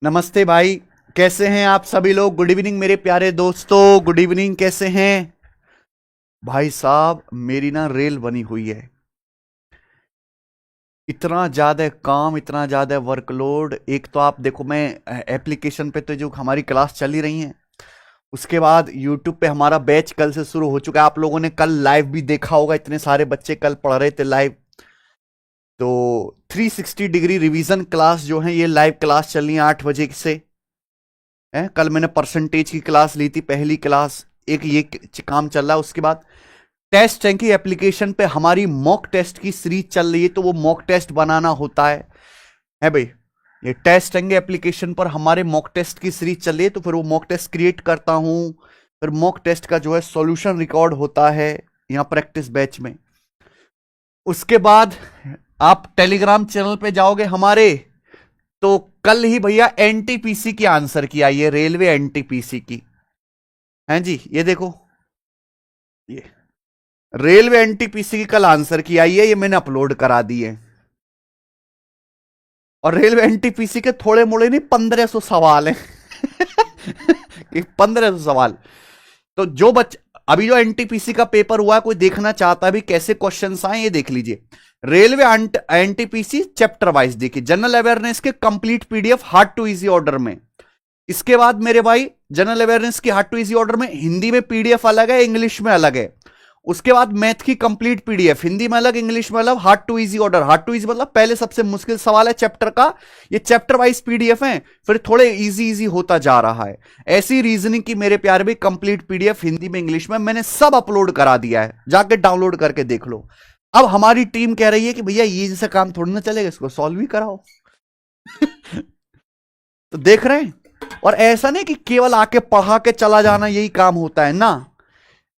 नमस्ते भाई। कैसे हैं आप सभी लोग? गुड इवनिंग मेरे प्यारे दोस्तों, गुड इवनिंग। कैसे हैं भाई साहब? मेरी ना रेल बनी हुई है। इतना ज्यादा काम, इतना ज्यादा वर्कलोड। एक तो आप देखो, मैं एप्लीकेशन पे तो जो हमारी क्लास चली रही है, उसके बाद यूट्यूब पे हमारा बैच कल से शुरू हो चुका है। आप लोगों ने कल लाइव भी देखा होगा, इतने सारे बच्चे कल पढ़ रहे थे लाइव। तो 360 डिग्री रिवीजन क्लास जो है, ये लाइव क्लास चल रही है 8 बजे से। कल मैंने परसेंटेज की क्लास ली थी, पहली क्लास। एक ये काम चल रहा है। उसके बाद टेस्ट है कि एप्लीकेशन पे हमारी मॉक टेस्ट की सीरीज चल रही है, तो वो मॉक टेस्ट बनाना होता है भाई। ये टेस्ट है एप्लीकेशन पर हमारे मॉक टेस्ट की सीरीज चल रही है, तो फिर वो मॉक टेस्ट क्रिएट करता हूं। फिर मॉक टेस्ट का जो है सॉल्यूशन रिकॉर्ड होता है यहां प्रैक्टिस बैच में। उसके बाद आप टेलीग्राम चैनल पे जाओगे हमारे, तो कल ही भैया एनटीपीसी की आंसर की आई है, रेलवे एनटीपीसी की। हैं जी, ये देखो, ये रेलवे एनटीपीसी की कल आंसर की आई है, ये मैंने अपलोड करा दी है। और रेलवे एनटीपीसी के थोड़े मोड़े नहीं, 1500 सवाल हैं। 1500 सवाल। तो जो अभी जो एनटीपीसी का पेपर हुआ है, कोई देखना चाहता है भी कैसे क्वेश्चंस आए, ये देख लीजिए। रेलवे एनटीपीसी चैप्टर वाइज देखिए, जनरल अवेयरनेस के complete PDF hard to easy order में। इसके बाद मेरे भाई जनरल अवेयरनेस की हार्ड टू इजी ऑर्डर में हिंदी में पीडीएफ अलग है, इंग्लिश में अलग है। उसके बाद मैथ की कंप्लीट पीडीएफ हिंदी में अलग, इंग्लिश में अलग, hard to easy order. Hard to easy मतलब पहले सबसे मुश्किल सवाल है चैप्टर का, ये चैप्टर वाइज पीडीएफ है, फिर थोड़े इजी इजी होता जा रहा है। ऐसी रीजनिंग की मेरे प्यारे भी कंप्लीट पीडीएफ हिंदी में, इंग्लिश में मैंने सब अपलोड करा दिया है, जाके डाउनलोड करके देख लो। अब हमारी टीम कह रही है कि भैया ये जैसा काम थोड़ी ना चलेगा, इसको सॉल्व ही कराओ। तो देख रहे हैं। और ऐसा नहीं कि केवल आके पढ़ा के चला जाना यही काम होता है ना।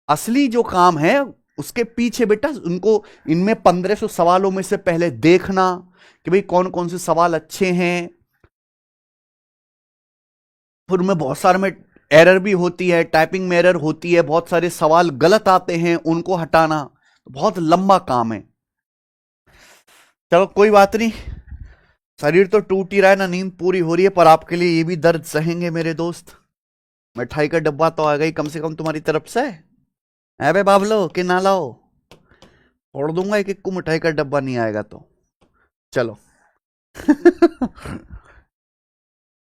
असली जो काम है उसके पीछे बेटा, उनको इनमें 1500 सवालों में से पहले देखना कि भाई कौन कौन से सवाल अच्छे हैं। फिर उनमें बहुत सारे में एरर भी होती है, टाइपिंग में एरर होती है, बहुत सारे सवाल गलत आते हैं, उनको हटाना बहुत लंबा काम है। चलो कोई बात नहीं, शरीर तो टूट ही रहा है ना, नींद पूरी हो रही है, पर आपके लिए ये भी दर्द सहेंगे मेरे दोस्त। मिठाई का डब्बा तो आ गई कम से कम तुम्हारी तरफ से। है बे बाबलो कि ना लाओ? फोड़ दूंगा एक एक को, मिठाई का डब्बा नहीं आएगा तो। चलो।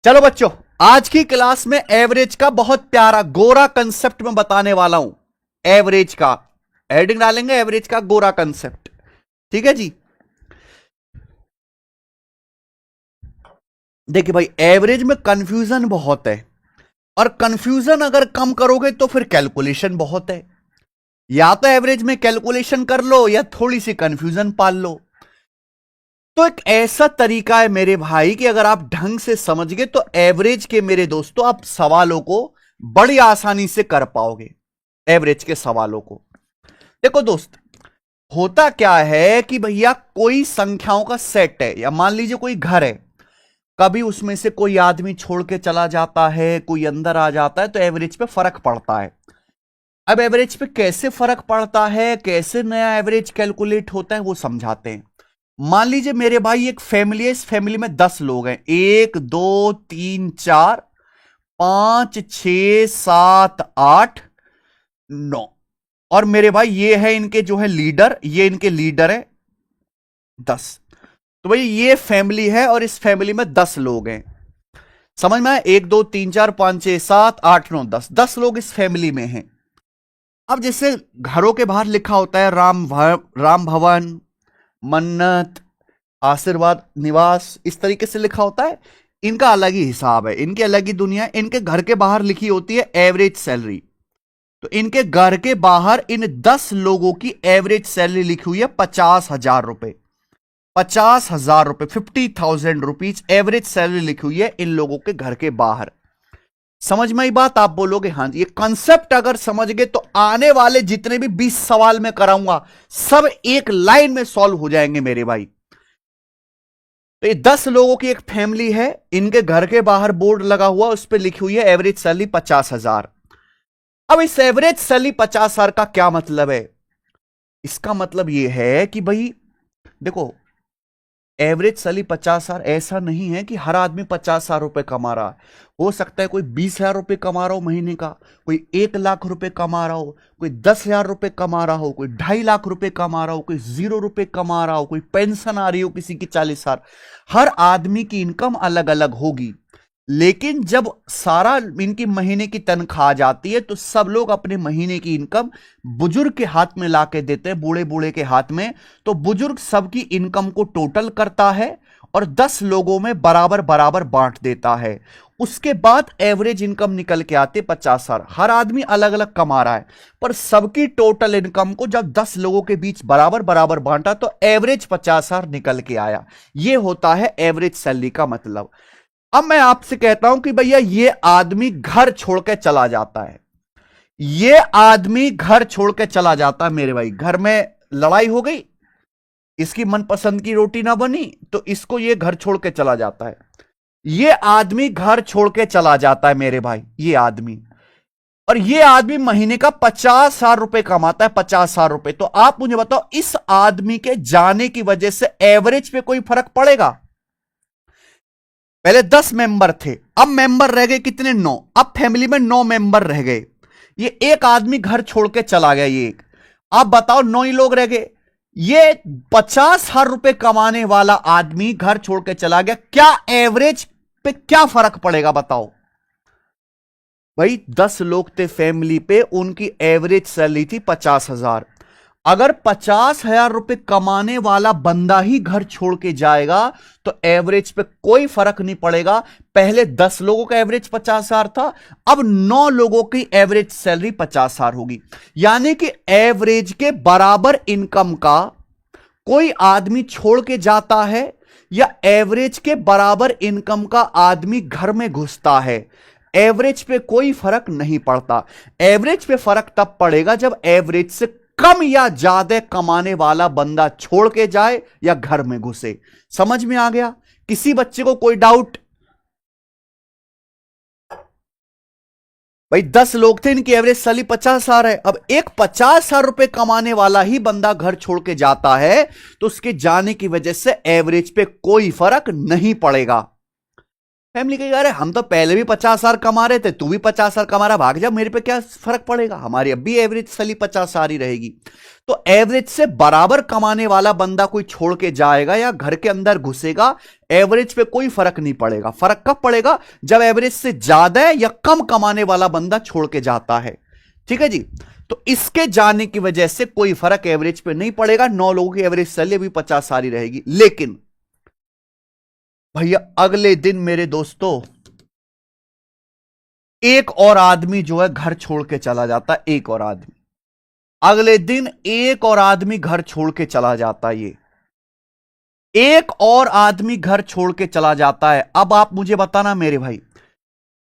चलो बच्चों, आज की क्लास में एवरेज का बहुत प्यारा गोरा कंसेप्ट में बताने वाला हूं। एवरेज का हेडिंग डालेंगे, एवरेज का गोरा कंसेप्ट। ठीक है जी। देखिए भाई, एवरेज में कंफ्यूजन बहुत है, और कंफ्यूजन अगर कम करोगे तो फिर कैलकुलेशन बहुत है। या तो एवरेज में कैलकुलेशन कर लो, या थोड़ी सी कंफ्यूजन पाल लो। तो एक ऐसा तरीका है मेरे भाई कि अगर आप ढंग से समझ गए तो एवरेज के मेरे दोस्तों आप सवालों को बड़ी आसानी से कर पाओगे। एवरेज के सवालों को देखो दोस्त, होता क्या है कि भैया कोई संख्याओं का सेट है, या मान लीजिए कोई घर है, कभी उसमें से कोई आदमी छोड़ के चला जाता है, कोई अंदर आ जाता है, तो एवरेज पे फर्क पड़ता है। अब एवरेज पे कैसे फर्क पड़ता है, कैसे नया एवरेज कैलकुलेट होता है, वो समझाते हैं। मान लीजिए मेरे भाई एक फैमिली है, इस फैमिली में 10 लोग हैं, 1 2 3 4 5 6 7 8 9। और मेरे भाई ये है इनके जो है लीडर, ये इनके लीडर है 10। तो भाई ये फैमिली है, और इस फैमिली में 10 लोग हैं। समझ में आया? 1 2 3 4 5 6 7 8 9 10, 10 लोग इस फैमिली में हैं। अब जैसे घरों के बाहर लिखा होता है राम भवन, मन्नत, आशीर्वाद निवास, इस तरीके से लिखा होता है। इनका अलग ही हिसाब है, इनकी अलग ही दुनिया है। इनके घर के बाहर लिखी होती है एवरेज सैलरी। तो इनके घर के बाहर इन 10 लोगों की एवरेज सैलरी लिखी हुई है 50,000 रुपए। 50,000 रुपए, 50,000 रुपीज एवरेज सैलरी लिखी हुई है इन लोगों के घर के बाहर। समझ में आई बात? आप बोलोगे हाँ जी। ये कंसेप्ट अगर समझ गए तो आने वाले जितने भी 20 सवाल मैं कराऊंगा, सब एक लाइन में सॉल्व हो जाएंगे मेरे भाई। तो ये 10 लोगों की एक फैमिली है, इनके घर के बाहर बोर्ड लगा हुआ, उस पर लिखी हुई है एवरेज सैलरी 50,000। अब इस एवरेज सैलरी 50,000 का क्या मतलब है? इसका मतलब यह है कि भाई देखो, एवरेज सैलरी 50,000 ऐसा नहीं है कि हर आदमी 50,000 रुपए कमा रहा है। हो सकता है कोई 20,000 रुपए कमा रहा हो महीने का, कोई 1 लाख रुपए कमा रहा हो, कोई 10,000 रुपए कमा रहा हो, कोई 2.5 लाख रुपए कमा रहा हो, कोई 0 रुपए कमा रहा हो, कोई पेंशन आ रही हो किसी की 40,000। हर आदमी की इनकम अलग अलग होगी, लेकिन जब सारा इनकी महीने की तनख्वाह आ जाती है तो सब लोग अपने महीने की इनकम बुजुर्ग के हाथ में लाके देते हैं, बूढ़े बूढ़े के हाथ में। तो बुजुर्ग सबकी इनकम को टोटल करता है और 10 लोगों में बराबर बराबर बांट देता है। उसके बाद एवरेज इनकम निकल के आते 50,000। हर आदमी अलग अलग कमा रहा है, पर सबकी टोटल इनकम को जब 10 लोगों के बीच बराबर बराबर बांटा तो एवरेज 50,000 निकल के आया। यह होता है एवरेज सैलरी का मतलब। अब मैं आपसे कहता हूं कि भैया ये आदमी घर छोड़ के चला जाता है, ये आदमी घर छोड़ के चला जाता है मेरे भाई। घर में लड़ाई हो गई, इसकी मनपसंद की रोटी ना बनी तो इसको ये घर छोड़ के चला जाता है। ये आदमी घर छोड़ के चला जाता है मेरे भाई, ये आदमी। और ये आदमी महीने का 50,000 रुपए कमाता है, 50,000 रुपए। तो आप मुझे बताओ, इस आदमी के जाने की वजह से एवरेज पे कोई फर्क पड़ेगा? पहले 10 मेंबर थे, अब मेंबर रह गए कितने? 9। अब फैमिली में 9 मेंबर रह गए। ये एक आदमी घर छोड़ के चला गया, ये एक। अब बताओ 9 ही लोग रह गए। ये 50,000 रुपए कमाने वाला आदमी घर छोड़ के चला गया, क्या एवरेज पे क्या फर्क पड़ेगा बताओ भाई? 10 लोग थे फैमिली पे, उनकी एवरेज सैलरी थी 50,000। अगर 50,000 रुपए कमाने वाला बंदा ही घर छोड़ के जाएगा तो एवरेज पे कोई फर्क नहीं पड़ेगा। पहले 10 लोगों का एवरेज 50,000 था, अब 9 लोगों की एवरेज सैलरी 50,000 होगी। यानी कि एवरेज के बराबर इनकम का कोई आदमी छोड़ के जाता है या एवरेज के बराबर इनकम का आदमी घर में घुसता है, एवरेज पे कोई फर्क नहीं पड़ता। एवरेज पे फर्क तब पड़ेगा जब एवरेज से कम या ज्यादा कमाने वाला बंदा छोड़ के जाए या घर में घुसे। समझ में आ गया? किसी बच्चे को कोई डाउट? भाई 10 लोग थे, इनकी एवरेज सैलरी 50,000 है। अब एक 50,000 रुपए कमाने वाला ही बंदा घर छोड़ के जाता है तो उसके जाने की वजह से एवरेज पे कोई फर्क नहीं पड़ेगा। फैमिली कहेगा अरे हम तो पहले भी 50,000 कमा रहे थे, तू भी 50,000 कमा रहा, भाग जा, मेरे पे क्या फर्क पड़ेगा, हमारी अब भी एवरेज सैलरी 50,000 ही रहेगी। तो एवरेज से बराबर कमाने वाला बंदा कोई छोड़ के जाएगा या घर के अंदर घुसेगा, एवरेज पे कोई फर्क नहीं पड़ेगा। फर्क कब पड़ेगा? जब एवरेज से ज्यादा या कम कमाने वाला बंदा छोड़ के जाता है। ठीक है जी? तो इसके जाने की वजह से कोई फर्क एवरेज पे नहीं पड़ेगा। 9 लोगों की एवरेज सैलरी भी 50,000 ही रहेगी। लेकिन भैया अगले दिन मेरे दोस्तों एक और आदमी जो है घर छोड़ के चला जाता है। एक और आदमी अगले दिन एक और आदमी घर छोड़ के चला जाता है। ये एक और आदमी घर छोड़ के चला जाता है। अब आप मुझे बताना मेरे भाई,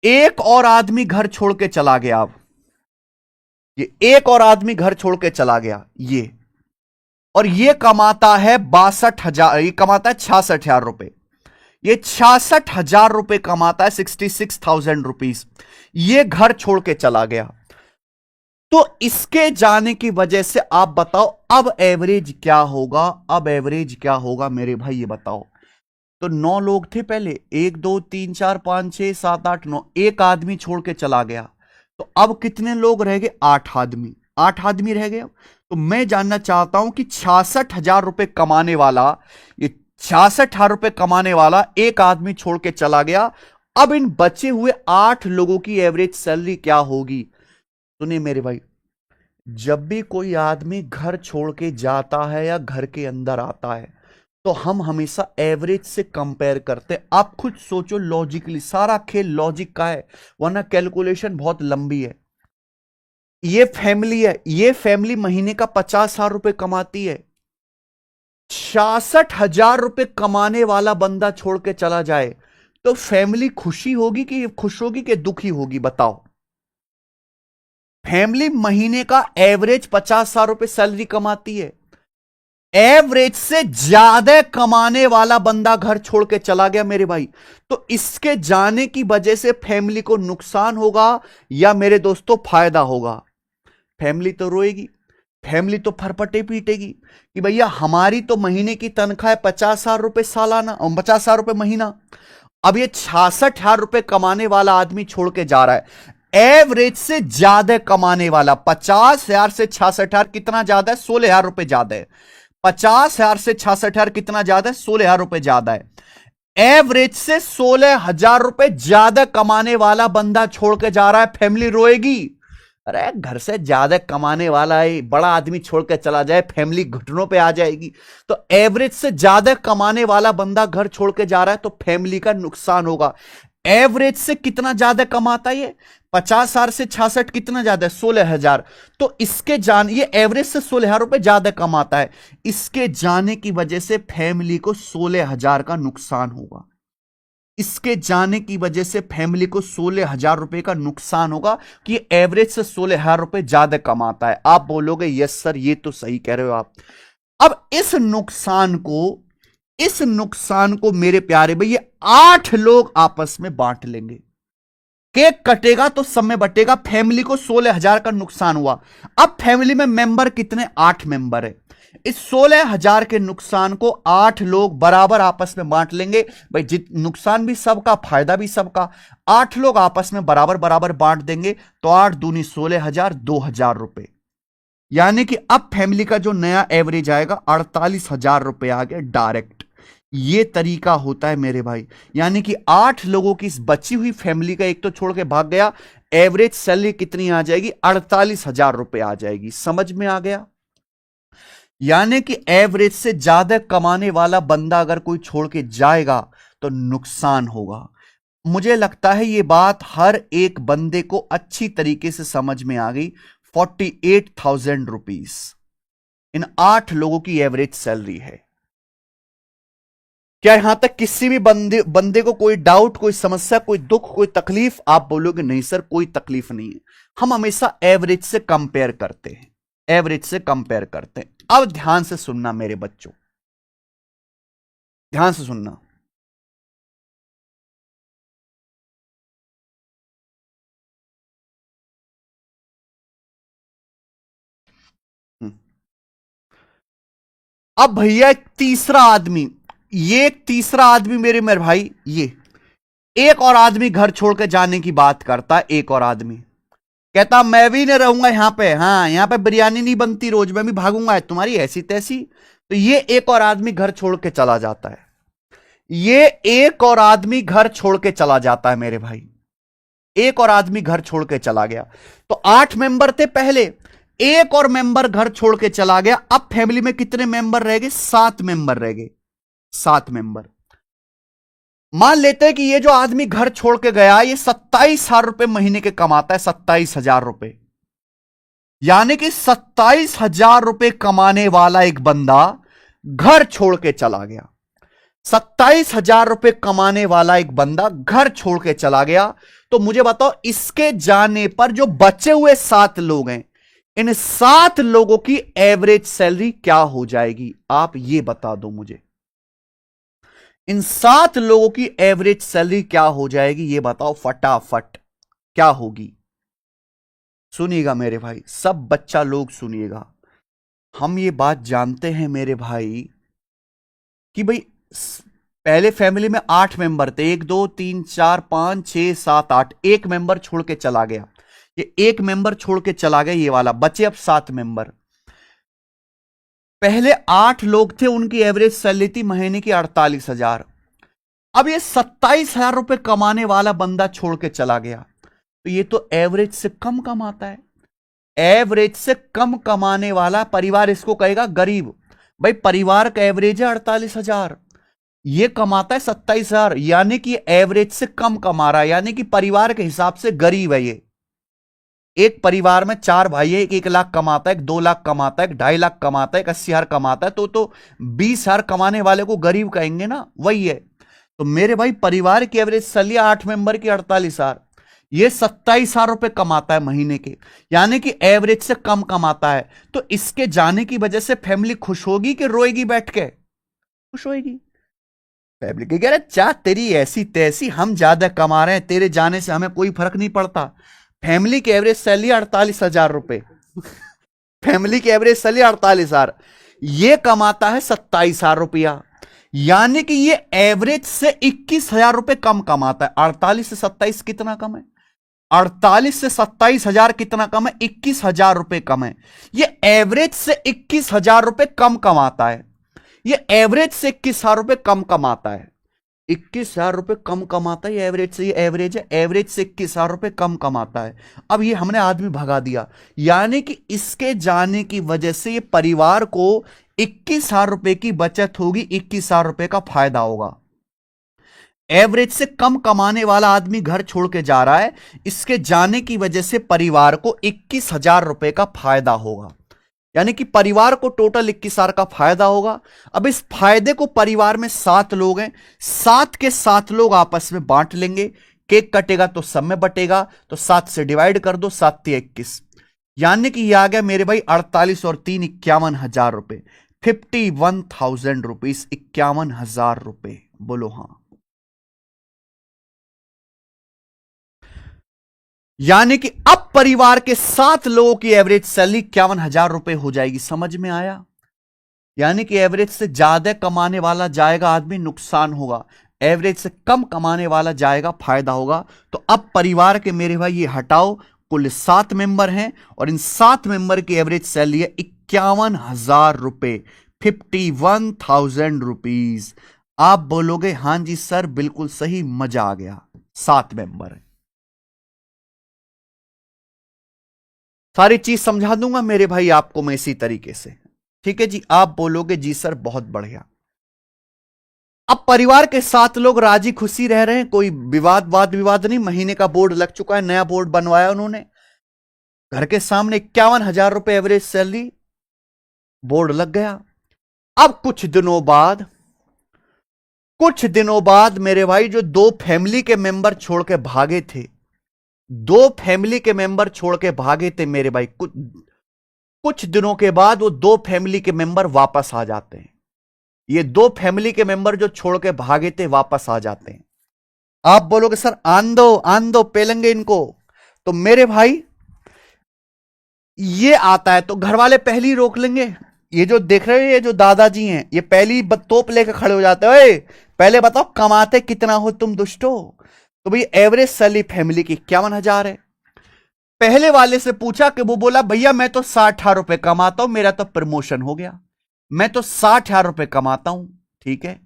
एक और आदमी घर छोड़ के चला गया। अब ये एक और आदमी घर छोड़ के चला गया, ये, और ये कमाता है 62,000, ये कमाता है 66,000 रुपए। ये 66,000 रुपए कमाता है, 66,000 रुपीज। ये घर छोड़ के चला गया। तो इसके जाने की वजह से आप बताओ अब एवरेज क्या होगा? अब एवरेज क्या होगा मेरे भाई, ये बताओ। तो 9 लोग थे पहले, 1 2 3 4 5 6 7 8 9, एक आदमी छोड़ के चला गया। तो अब कितने लोग रह गए? 8 आदमी। 8 आदमी रह गए। तो मैं जानना चाहता हूं कि 66,000 रुपए कमाने वाला, ये 66,000 रुपए कमाने वाला एक आदमी छोड़ के चला गया, अब इन बचे हुए 8 लोगों की एवरेज सैलरी क्या होगी? सुनिए मेरे भाई, जब भी कोई आदमी घर छोड़ के जाता है या घर के अंदर आता है तो हम हमेशा एवरेज से कंपेयर करते हैं। आप खुद सोचो लॉजिकली, सारा खेल लॉजिक का है, वरना कैलकुलेशन बहुत लंबी है। ये फैमिली है, ये फैमिली महीने का 50,000 रुपए कमाती है। 66,000 रुपए कमाने वाला बंदा छोड़ के चला जाए तो फैमिली खुशी होगी कि खुश होगी कि दुखी होगी? बताओ। फैमिली महीने का एवरेज 50,000 रुपए सैलरी कमाती है, एवरेज से ज्यादा कमाने वाला बंदा घर छोड़ के चला गया मेरे भाई, तो इसके जाने की वजह से फैमिली को नुकसान होगा या मेरे दोस्तों फायदा होगा? फैमिली तो रोएगी। फैमिली तो फरफटे पीटेगी कि भैया हमारी तो महीने की तनख्वाह है 50,000 रुपए सालाना और 50,000 रुपए महीना। अब ये 66,000 रुपए कमाने वाला आदमी छोड़ के जा रहा है, एवरेज से ज्यादा कमाने वाला। 50,000 से 66,000 कितना ज्यादा है? 16,000 रुपए ज्यादा है। 50,000 से 66,000 कितना ज्यादा है? 16,000 रुपए ज्यादा है। एवरेज से 16,000 रुपए ज्यादा कमाने वाला बंदा छोड़ के जा रहा है, फैमिली रोएगी। अरे घर से ज्यादा कमाने वाला है बड़ा आदमी छोड़ के चला जाए, फैमिली घुटनों पे आ जाएगी। तो एवरेज से ज्यादा कमाने वाला बंदा घर छोड़ के जा रहा है तो फैमिली का नुकसान होगा। एवरेज से कितना ज्यादा कमाता है ये? 50,000 से 66 कितना ज्यादा है? 16,000। तो इसके ये एवरेज से 16,000 रुपए ज्यादा कमाता है, इसके जाने की वजह से फैमिली को 16,000 का नुकसान होगा। इसके जाने की वजह से फैमिली को 16,000 रुपए का नुकसान होगा कि एवरेज से 16,000 रुपए ज्यादा कमाता है। आप बोलोगे यस सर ये तो सही कह रहे हो आप। अब इस नुकसान को मेरे प्यारे भैया 8 लोग आपस में बांट लेंगे। केक कटेगा तो सब में बटेगा। फैमिली को 16,000 का नुकसान हुआ। अब फैमिली में मेंबर कितने? 8 मेंबर है। इस 16,000 के नुकसान को 8 लोग बराबर आपस में बांट लेंगे। भाई नुकसान भी सबका, फायदा भी सबका। 8 लोग आपस में बराबर बराबर बांट देंगे तो 8 दूनी 16,000, 2,000 रुपए। यानी कि अब फैमिली का जो नया एवरेज आएगा 48,000 रुपए आ गया डायरेक्ट। ये तरीका होता है मेरे भाई। यानी कि 8 लोगों की इस बची हुई फैमिली का एक तो छोड़ के भाग गया, एवरेज सैलरी कितनी आ जाएगी? 48,000 रुपए आ जाएगी। समझ में आ गया? यानी कि एवरेज से ज्यादा कमाने वाला बंदा अगर कोई छोड़ के जाएगा तो नुकसान होगा। मुझे लगता है ये बात हर एक बंदे को अच्छी तरीके से समझ में आ गई। 48,000 रुपीज इन 8 लोगों की एवरेज सैलरी है। क्या यहां तक किसी भी बंदे को कोई डाउट, कोई समस्या, कोई दुख, कोई तकलीफ? आप बोलोगे नहीं सर कोई तकलीफ नहीं है। हम हमेशा एवरेज से कंपेयर करते हैं, एवरेज से कंपेयर करते हैं। अब ध्यान से सुनना मेरे बच्चों, ध्यान से सुनना। हम्म। अब भैया एक तीसरा आदमी, ये एक तीसरा आदमी मेरे भाई, ये एक और आदमी घर छोड़ के जाने की बात करता है। एक और आदमी कहता मैं भी नहीं रहूंगा यहां पे, हाँ यहां पे बिरयानी नहीं बनती रोज, मैं भी भागूंगा तुम्हारी ऐसी तैसी। तो ये एक और आदमी घर छोड़ के चला जाता है। ये एक और आदमी घर छोड़ के चला जाता है मेरे भाई। एक और आदमी घर छोड़ के चला गया। तो 8 मेंबर थे पहले, एक और मेंबर घर छोड़ के चला गया। अब फैमिली में कितने मेंबर रह गए? 7 मेंबर रह गए। 7 मेंबर। मान लेते हैं कि ये जो आदमी घर छोड़ के गया ये 27,000 रुपए महीने के कमाता है। 27,000 रुपए, यानी कि 27,000 रुपए कमाने वाला एक बंदा घर छोड़ के चला गया। 27,000 रुपए कमाने वाला एक बंदा घर छोड़ के चला गया। तो मुझे बताओ इसके जाने पर जो बचे हुए 7 लोग हैं, इन 7 लोगों की एवरेज सैलरी क्या हो जाएगी? आप ये बता दो मुझे। इन 7 लोगों की एवरेज सैलरी क्या हो जाएगी? ये बताओ फटाफट, क्या होगी? सुनिएगा मेरे भाई, सब बच्चा लोग सुनिएगा। हम ये बात जानते हैं मेरे भाई कि भाई पहले फैमिली में 8 मेंबर थे, 1 2 3 4 5 6 7 8। एक मेंबर छोड़ के चला गया, ये एक मेंबर छोड़ के चला गया, ये वाला बचे अब 7 मेंबर। पहले 8 लोग थे, उनकी एवरेज सैलरी थी महीने की 48,000। अब ये 27,000 रुपए कमाने वाला बंदा छोड़ के चला गया, तो ये तो एवरेज से कम कमाता है। एवरेज से कम कमाने वाला परिवार इसको कहेगा गरीब। भाई परिवार का एवरेज है 48,000, ये कमाता है 27,000, यानी कि एवरेज से कम कमा रहा है, यानी कि परिवार के हिसाब से गरीब है ये। एक परिवार में 4 भाई है, एक 1 लाख कमाता है, एक 2 लाख कमाता है, एक 2.5 लाख कमाता है, एक 80,000 कमाता है, तो 20,000 कमाने वाले को गरीब कहेंगे ना, वही है। तो मेरे भाई परिवार की एवरेज सैलरी 8 मेंबर की 48,000, ये 27,000 रुपए कमाता है महीने के, यानी कि एवरेज से कम कमाता है। तो इसके जाने की वजह से फैमिली खुश होगी कि रोएगी? बैठ के खुश होगी। फैमिली कह रहे चाह तेरी ऐसी तैसी, हम ज्यादा कमा रहे हैं, तेरे जाने से हमें कोई फर्क नहीं पड़ता। फैमिली की एवरेज सैलरी 48,000 रुपए फैमिली की एवरेज सैलरी 48,000, ये कमाता है 27,000 रुपया, यानी कि ये एवरेज से 21,000 रुपए कम कमाता है। 48 से 27 कितना कम है? 48 से 27,000 कितना कम है? 21,000 रुपए कम है। ये एवरेज से 21,000 रुपए कम कमाता है। ये एवरेज से 21,000 रुपए कम कमाता है। 21,000 रुपए कम कमाता है ये एवरेज से, ये एवरेज है, एवरेज से 21,000 रुपए कम कमाता है। अब ये हमने आदमी भगा दिया, यानी कि इसके जाने की वजह से ये परिवार को 21,000 रुपए की बचत होगी, 21,000 रुपए का फायदा होगा। एवरेज से कम कमाने वाला आदमी घर छोड़ के जा रहा है, इसके जाने की वजह से परिवार को 21,000 रुपए का फायदा होगा, यानी कि परिवार को टोटल 21,000 का फायदा होगा। अब इस फायदे को परिवार में 7 लोग हैं, 7 के 7 लोग आपस में बांट लेंगे। केक कटेगा तो सब में बटेगा, तो 7 से डिवाइड कर दो, 7 × 21, यानी कि ये आ गया मेरे भाई 48 और 3 51,000 रुपए, 51,000 रुपीज, 51,000 रुपए। बोलो हाँ। यानी कि अब परिवार के 7 लोगों की एवरेज सैलरी 51,000 रुपए हो जाएगी। समझ में आया? यानी कि एवरेज से ज्यादा कमाने वाला जाएगा आदमी, नुकसान होगा। एवरेज से कम कमाने वाला जाएगा, फायदा होगा। तो अब परिवार के मेरे भाई ये हटाओ, कुल 7 मेंबर हैं और इन 7 मेंबर की एवरेज सैलरी है 51,000 रुपए, 51,000 रुपीज। आप बोलोगे हां जी सर बिल्कुल सही, मजा आ गया। 7 मेंबर है, सारी चीज समझा दूंगा मेरे भाई आपको मैं इसी तरीके से। ठीक है जी, आप बोलोगे जी सर बहुत बढ़िया। अब परिवार के 7 लोग राजी खुशी रह रहे हैं, कोई वाद विवाद नहीं। महीने का बोर्ड लग चुका है, नया बोर्ड बनवाया उन्होंने, घर के सामने 51,000 रुपए एवरेज सैलरी, बोर्ड लग गया। अब कुछ दिनों बाद मेरे भाई जो 2 फैमिली के मेंबर छोड़ के भागे थे, 2 फैमिली के मेंबर छोड़ के भागे थे मेरे भाई, कुछ दिनों के बाद वो 2 फैमिली के मेंबर वापस आ जाते हैं। ये 2 फैमिली के मेंबर जो छोड़ के भागे थे वापस आ जाते हैं। आप बोलोगे सर आन दो पेलेंगे इनको, तो मेरे भाई ये आता है तो घर वाले पहले ही रोक लेंगे। ये जो देख रहे हो, ये जो दादाजी हैं, ये पहली तोप लेकर खड़े हो जाते हैं, पहले बताओ कमाते कितना हो तुम दुष्टो। तो भाई एवरेज सैलरी फैमिली की 51,000 है। पहले वाले से पूछा कि वो बोला भैया मैं तो 60,000 रुपए कमाता हूं, मेरा तो प्रमोशन हो गया, मैं तो 60,000 रुपए कमाता हूं। ठीक है,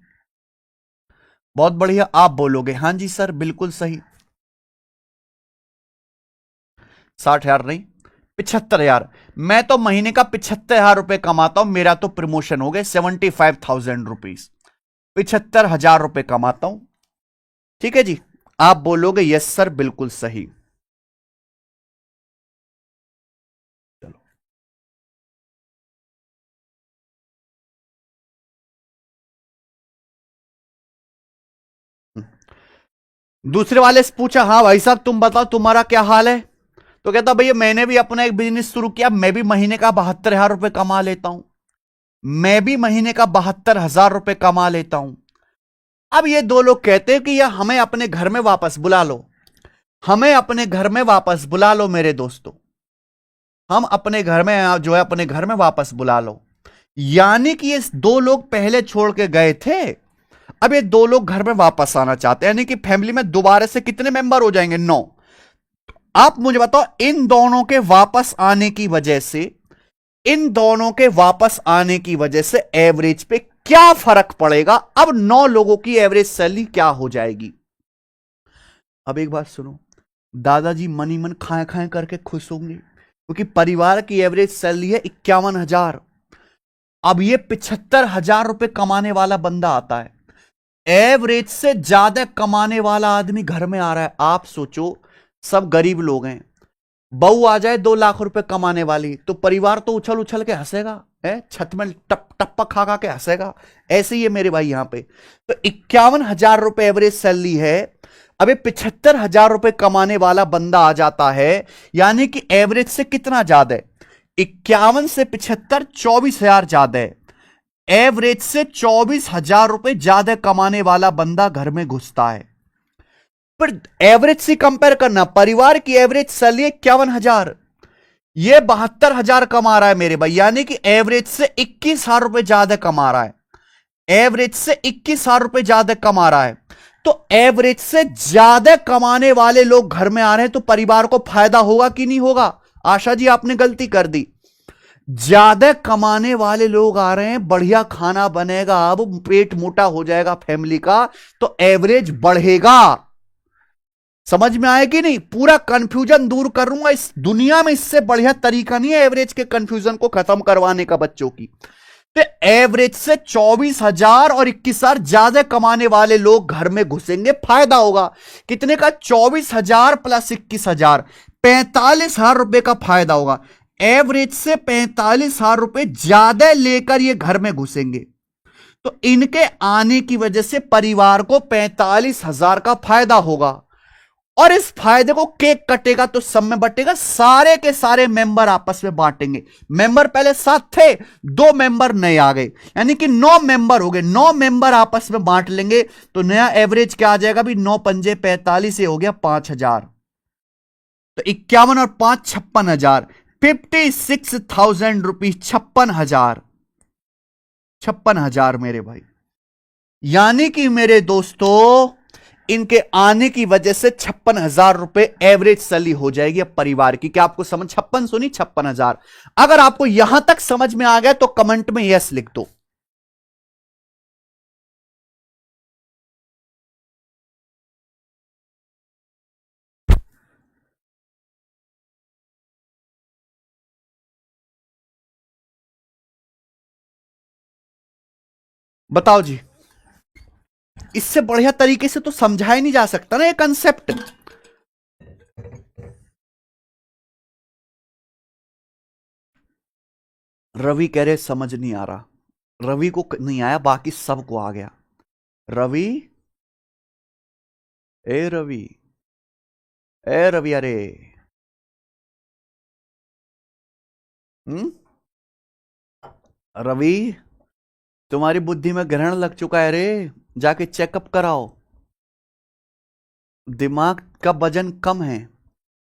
बहुत बढ़िया। आप बोलोगे हां जी सर बिल्कुल सही, 60,000 नहीं 75,000, मैं तो महीने का 75,000 रुपए कमाता हूं, मेरा तो प्रमोशन हो गया, 75,000 रुपीज, 75,000 रुपए कमाता हूं। ठीक है जी, आप बोलोगे यस सर बिल्कुल सही। चलो दूसरे वाले से पूछा हाँ भाई साहब तुम बताओ तुम्हारा क्या हाल है, तो कहता भैया मैंने भी अपना एक बिजनेस शुरू किया, मैं भी महीने का 72,000 रुपए कमा लेता हूं, मैं भी महीने का 72,000 रुपए कमा लेता हूं। अब ये 2 लोग कहते हैं कि यह हमें अपने घर में वापस बुला लो, हमें अपने घर में वापस बुला लो मेरे दोस्तों, हम अपने घर में जो है अपने घर में वापस बुला लो। यानी कि ये 2 लोग पहले छोड़ के गए थे, अब ये 2 लोग घर में वापस आना चाहते हैं, यानी कि फैमिली में दोबारा से कितने मेंबर हो जाएंगे? 9। आप मुझे बताओ इन दोनों के वापस आने की वजह से, इन दोनों के वापस आने की वजह से एवरेज पे क्या फर्क पड़ेगा? अब 9 लोगों की एवरेज सैलरी क्या हो जाएगी? अब एक बात सुनो, दादाजी मनी मन खाए खाए करके खुश होंगे, क्योंकि परिवार की एवरेज सैलरी है 51,000। अब ये 75,000 रुपए कमाने वाला बंदा आता है, एवरेज से ज्यादा कमाने वाला आदमी घर में आ रहा है। आप सोचो सब गरीब लोग हैं, बहू आ जाए 2 लाख रुपए कमाने वाली, तो परिवार तो उछल उछल के हंसेगा, छत में टप्पा खा खा के हंसेगा। ऐसे ही है मेरे भाई यहां पे, तो 51,000 रुपए एवरेज सैलरी है। अबे 75,000 रुपए कमाने वाला बंदा आ जाता है, यानी कि एवरेज से कितना ज्यादा है? 51 से 75 24,000 ज्यादा है। एवरेज से 24,000 रुपए ज्यादा कमाने वाला बंदा घर में घुसता है। पर एवरेज से कंपेयर करना, परिवार की एवरेज सैलरी 51,000, ये 72,000 कमा रहा है मेरे भाई, यानी कि एवरेज से 21,000 रुपए ज्यादा कमा रहा है, एवरेज से 21,000 रुपए ज्यादा कमा रहा है। तो एवरेज से ज्यादा कमाने वाले लोग घर में आ रहे हैं तो परिवार को फायदा होगा कि नहीं होगा? आशा जी आपने गलती कर दी। ज्यादा कमाने वाले लोग आ रहे हैं, बढ़िया खाना बनेगा, अब पेट मोटा हो जाएगा फैमिली का, तो एवरेज बढ़ेगा। समझ में आए कि नहीं? पूरा कंफ्यूजन दूर करूंगा इस दुनिया में, इससे बढ़िया तरीका नहीं है एवरेज के कंफ्यूजन को खत्म करवाने का बच्चों की। तो एवरेज से 24,000 और 21,000 ज्यादा कमाने वाले लोग घर में घुसेंगे, फायदा होगा। कितने का? 24,000 प्लस 21,000, 45,000 रुपए का फायदा होगा। एवरेज से 45,000 रुपए ज्यादा लेकर ये घर में घुसेंगे, तो इनके आने की वजह से परिवार को 45,000 का फायदा होगा। और इस फायदे को केक कटेगा तो सब में बटेगा, सारे के सारे मेंबर आपस में बांटेंगे। मेंबर पहले 7 थे, 2 मेंबर नए आ गए, यानी कि 9 मेंबर हो गए। 9 मेंबर आपस में बांट लेंगे तो नया एवरेज क्या आ जाएगा भी? 9 पंजे 45, ये हो गया 5,000। तो 51 और 5 56,000, 56,000 रुपीज, 56,000, 56,000 मेरे भाई। यानी कि मेरे दोस्तों इनके आने की वजह से 56,000 रुपए एवरेज सैलरी हो जाएगी अब परिवार की। क्या आपको समझ? 56 सुनी, 56,000। अगर आपको यहां तक समझ में आ गया तो कमेंट में यस लिख दो। बताओ जी, इससे बढ़िया तरीके से तो समझाया नहीं जा सकता ना ये कंसेप्ट। रवि कह रहे समझ नहीं आ रहा। रवि को नहीं आया, बाकी सबको आ गया। रवि, ए रवि, ए रवि, अरे रवि, तुम्हारी बुद्धि में ग्रहण लग चुका है रे, जाके चेकअप कराओ। दिमाग का वजन कम है।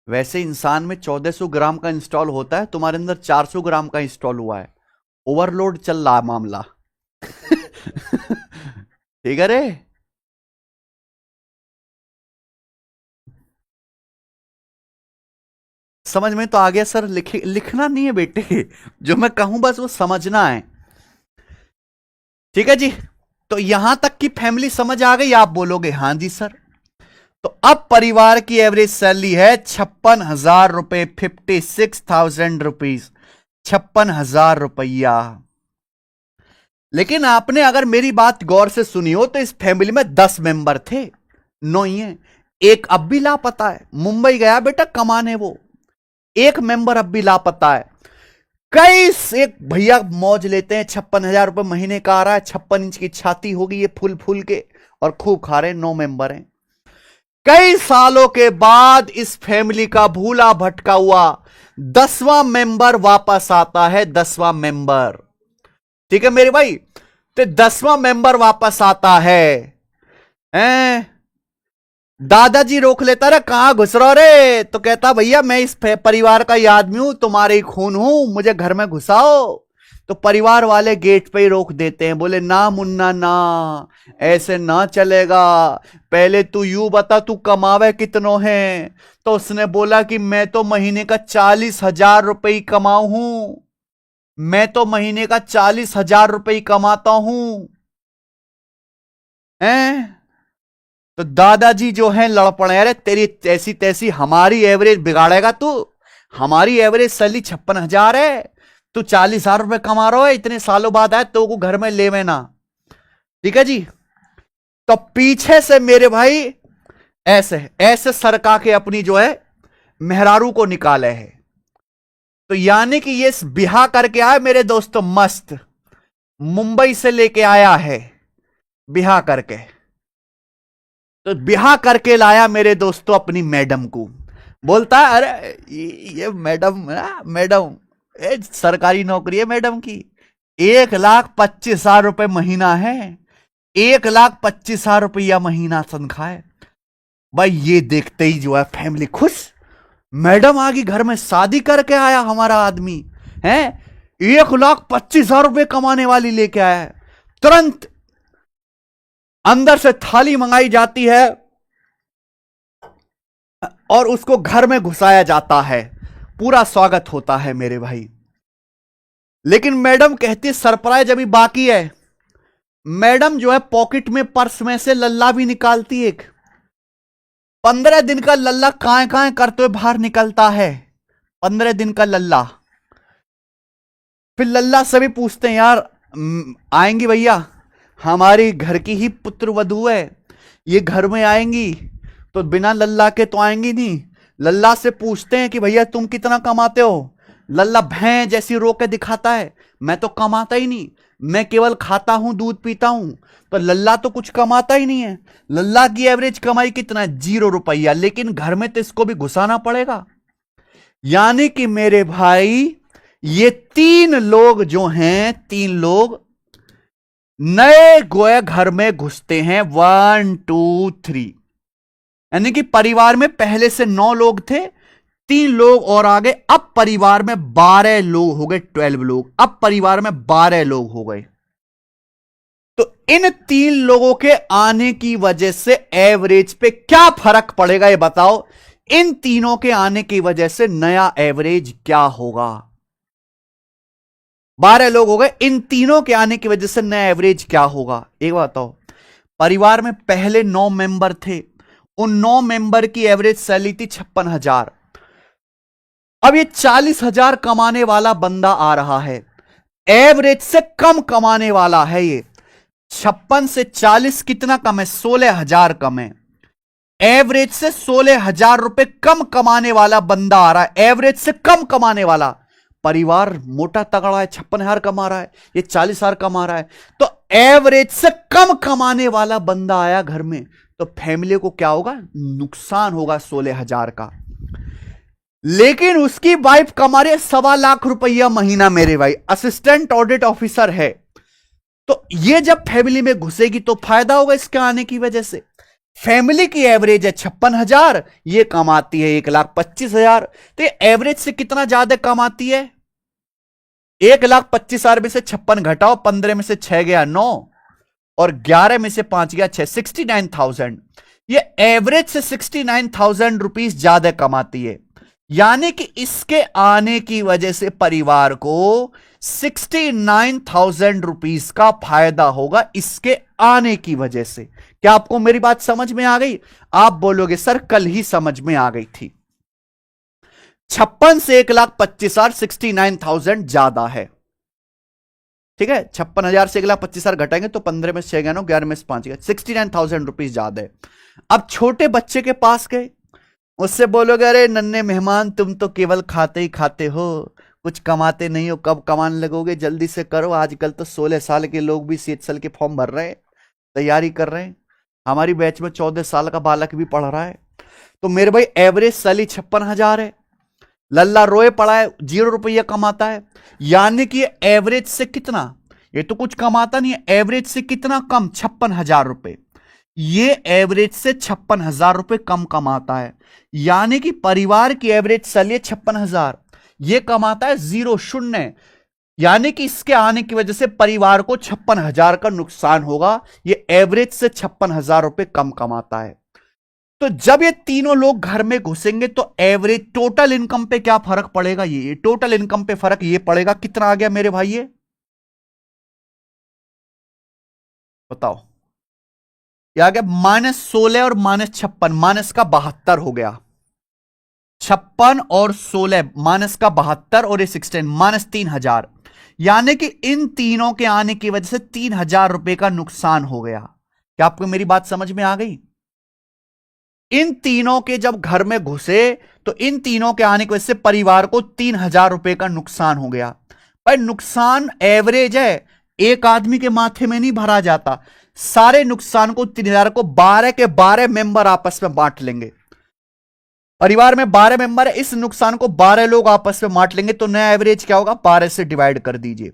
वैसे इंसान में 1400 ग्राम का इंस्टॉल होता है, तुम्हारे अंदर 400 ग्राम का इंस्टॉल हुआ है। ओवरलोड चल रहा मामला। ठीक है रे। समझ में तो आ गया सर। लिखना नहीं है बेटे, जो मैं कहूं बस वो समझना है। ठीक है जी। तो यहां तक की फैमिली समझ आ गई? आप बोलोगे हाँ जी सर। तो अब परिवार की एवरेज सैलरी है 56,000 रुपए, 56,000 रुपीज, 56,000 रुपया। लेकिन आपने अगर मेरी बात गौर से सुनी हो तो इस फैमिली में 10 मेंबर थे, 9 ही है। एक अब भी लापता है, मुंबई गया बेटा कमाने वो। एक मेंबर अब भी लापता है। कई एक भैया मौज लेते हैं, 56,000 रुपए महीने का आ रहा है, 56 इंच की छाती होगी ये फूल फूल के, और खूब खा रहे हैं। 9 मेंबर हैं। कई सालों के बाद इस फैमिली का भूला भटका हुआ 10वां मेंबर वापस आता है। 10वां मेंबर, ठीक है मेरे भाई। तो 10वां मेंबर वापस आता है, हैं? दादाजी रोक लेता, रे कहां घुस रहा रे? तो कहता भैया मैं इस परिवार का ही आदमी हूं, तुम्हारे ही खून हूं, मुझे घर में घुसाओ। तो परिवार वाले गेट पे ही रोक देते हैं, बोले ना मुन्ना ना, ऐसे ना चलेगा। पहले तू यूं बता तू कमावे कितनों है? तो उसने बोला कि मैं तो महीने का 40,000 रुपए ही कमाऊ हूं, मैं तो महीने का 40,000 रुपए ही कमाता हूं। हैं? तो दादाजी जो है लड़ पड़े, अरे तेरी ऐसी तैसी, हमारी एवरेज बिगाड़ेगा तू? हमारी एवरेज सैलरी 56,000 है, तू 40,000 रुपए कमा रहा है, इतने सालों बाद आए तो को घर में ले में ना। ठीक है जी। तो पीछे से मेरे भाई ऐसे ऐसे सरका के अपनी जो है मेहरारू को निकाले है। तो यानी कि ये बिहा करके आया मेरे दोस्तों, मस्त मुंबई से लेके आया है बिहा करके। तो बिहा करके लाया मेरे दोस्तों अपनी मैडम को। बोलता है अरे ये मैडम, मैडम सरकारी नौकरी है मैडम की, 1,25,000 रुपए महीना है, 1,25,000 रुपया महीना तनख्वाह है। भाई ये देखते ही जो है फैमिली खुश, मैडम आ गई घर में, शादी करके आया हमारा आदमी है, 1,25,000 रुपए कमाने वाली लेके आया है। तुरंत अंदर से थाली मंगाई जाती है और उसको घर में घुसाया जाता है, पूरा स्वागत होता है मेरे भाई। लेकिन मैडम कहती सरप्राइज अभी बाकी है। मैडम जो है पॉकेट में, पर्स में से लल्ला भी निकालती एक। 15 दिन का लल्ला काए काए करते हुए बाहर निकलता है, 15 दिन का लल्ला। फिर लल्ला सभी पूछते हैं यार आएंगी भैया, हमारी घर की ही पुत्र वधू है, ये घर में आएंगी तो बिना लल्ला के तो आएंगी नहीं। लल्ला से पूछते हैं कि भैया तुम कितना कमाते हो। लल्ला भैं जैसी रो के दिखाता है, मैं तो कमाता ही नहीं, मैं केवल खाता हूं, दूध पीता हूं। तो लल्ला तो कुछ कमाता ही नहीं है। लल्ला की एवरेज कमाई कितना है? 0 रुपया। लेकिन घर में तो इसको भी घुसाना पड़ेगा। यानी कि मेरे भाई ये 3 लोग जो हैं, 3 लोग नए गोया घर में घुसते हैं। 1 2 3, यानी कि परिवार में पहले से 9 लोग थे, 3 लोग और आगे, अब परिवार में 12 लोग हो गए, 12 लोग। अब परिवार में 12 लोग हो गए। तो इन 3 लोगों के आने की वजह से एवरेज पे क्या फर्क पड़ेगा ये बताओ। इन तीनों के आने की वजह से नया एवरेज क्या होगा? 12 लोग हो गए, इन तीनों के आने की वजह से नया एवरेज क्या होगा एक बात बताओ। परिवार में पहले 9 मेंबर थे, उन 9 मेंबर की एवरेज सैलरी थी 56,000। अब ये 40,000 कमाने वाला बंदा आ रहा है, एवरेज से कम कमाने वाला है ये। 56 से 40 कितना कम है? 16,000 कम है। एवरेज से 16,000 रुपए कम कमाने वाला बंदा आ रहा है, एवरेज से कम कमाने वाला। परिवार मोटा तगड़ा है, 56,000 कमा रहा है, ये 40,000 कमा रहा है। तो एवरेज से कम कमाने वाला बंदा आया घर में, तो फैमिली को क्या होगा? नुकसान होगा 16,000 का। लेकिन उसकी वाइफ कमा रही है 1.25 रुपया महीना मेरे भाई, असिस्टेंट ऑडिट ऑफिसर है। तो ये जब फैमिली में घुसेगी तो फायदा होगा इसके आने की वजह से। फैमिली की एवरेज है 56,000, ये कमाती है 1,25,000। तो ये एवरेज से कितना ज्यादा कमाती है? 1,25,000 में से 56 घटाओ, 15 में से 6 गया 9 और 11 में से 5 गया 6, 69,000। ये एवरेज से 69,000 रुपीज ज्यादा कमाती है। यानी कि इसके आने की वजह से परिवार को 69,000 रुपीज का फायदा होगा, इसके आने की वजह से। क्या आपको मेरी बात समझ में आ गई? आप बोलोगे सर कल ही समझ में आ गई थी। 56 से 1,25,000, 69,000 ज्यादा है। ठीक है, 56,000 से 1,25,000 घटाएंगे तो 15 में 6 गया 9, 11 में से 5 गया, 69,000 रुपीज ज्यादा है। अब छोटे बच्चे के पास गए, उससे बोलोगे अरे नन्हे मेहमान तुम तो केवल खाते ही खाते हो, कुछ कमाते नहीं हो, कब कमाने लगोगे, जल्दी से करो। आजकल तो 16 साल के लोग भी CHL के फॉर्म भर रहे हैं, तैयारी कर रहे हैं। हमारी बैच में 14 साल का बालक भी पढ़ रहा है। तो मेरे भाई एवरेज सैलरी 56,000 है, लल्ला रोए पड़ा है, 0 रुपया कमाता है। यानी कि एवरेज से कितना, ये तो कुछ कमाता नहीं है, एवरेज से कितना कम? 56,000 रुपए। ये एवरेज से 56,000 रुपए कम कमाता है। यानी कि परिवार की एवरेज सैलरी 56,000, ये कमाता है 0 0। यानी कि इसके आने की वजह से परिवार को 56,000 का नुकसान होगा। ये एवरेज से 56,000 रुपए कम कमाता है। तो जब ये तीनों लोग घर में घुसेंगे तो एवरेज टोटल इनकम पे क्या फर्क पड़ेगा? ये टोटल इनकम पे फर्क ये पड़ेगा, कितना आ गया मेरे भाई? ये बताओ क्या आ गया? -16 और -56, माइनस का 72 हो गया। 56 और 16 माइनस का 72 और ये 16 -3,000। यानी कि इन तीनों के आने की वजह से 3,000 रुपए का नुकसान हो गया। क्या आपको मेरी बात समझ में आ गई? इन तीनों के जब घर में घुसे तो इन तीनों के आने की वजह से परिवार को 3,000 रुपए का नुकसान हो गया। पर नुकसान एवरेज है, एक आदमी के माथे में नहीं भरा जाता। सारे नुकसान को 3,000 को 12 के 12 मेंबर आपस में बांट लेंगे। परिवार में 12 मेंबर है, इस नुकसान को 12 लोग आपस में बांट लेंगे तो नया एवरेज क्या होगा? 12 से डिवाइड कर दीजिए।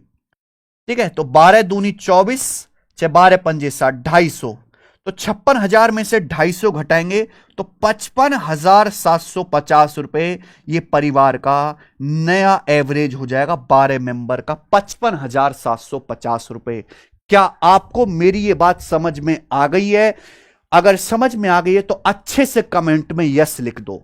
ठीक है, तो 12 दूनी 24, 12 पंजे 60, 250। तो 56,000 में से 250 घटाएंगे तो 55,750 रुपए ये परिवार का नया एवरेज हो जाएगा 12 मेंबर का, 55,750 रुपए। क्या आपको मेरी ये बात समझ में आ गई है? अगर समझ में आ गई है तो अच्छे से कमेंट में यस लिख दो।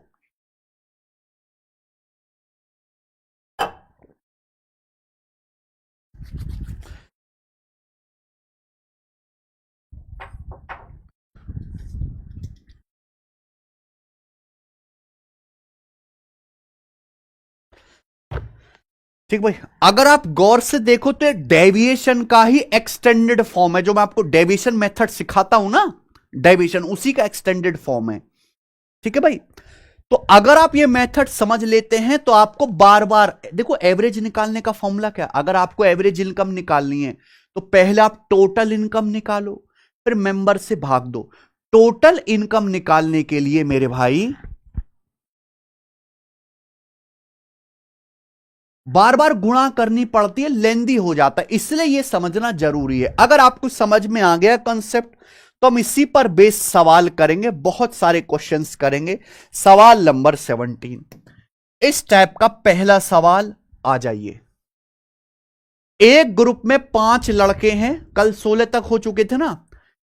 ठीक भाई, अगर आप गौर से देखो तो डेविएशन का ही एक्सटेंडेड फॉर्म है। जो मैं आपको डेविएशन मेथड सिखाता हूं ना, डेविएशन उसी का एक्सटेंडेड फॉर्म है। ठीक है भाई, तो अगर आप ये मेथड समझ लेते हैं तो आपको बार बार देखो, एवरेज निकालने का फॉर्मूला क्या, अगर आपको एवरेज इनकम निकालनी है तो पहले आप टोटल इनकम निकालो, फिर मेंबर से भाग दो। टोटल इनकम निकालने के लिए मेरे भाई बार बार गुणा करनी पड़ती है, लेंदी हो जाता है, इसलिए यह समझना जरूरी है। अगर आपको समझ में आ गया कंसेप्ट तो हम इसी पर बेस सवाल करेंगे, बहुत सारे क्वेश्चंस करेंगे। सवाल नंबर 17 इस टाइप का पहला सवाल, आ जाइए। एक ग्रुप में 5 लड़के हैं, कल 16 तक हो चुके थे ना।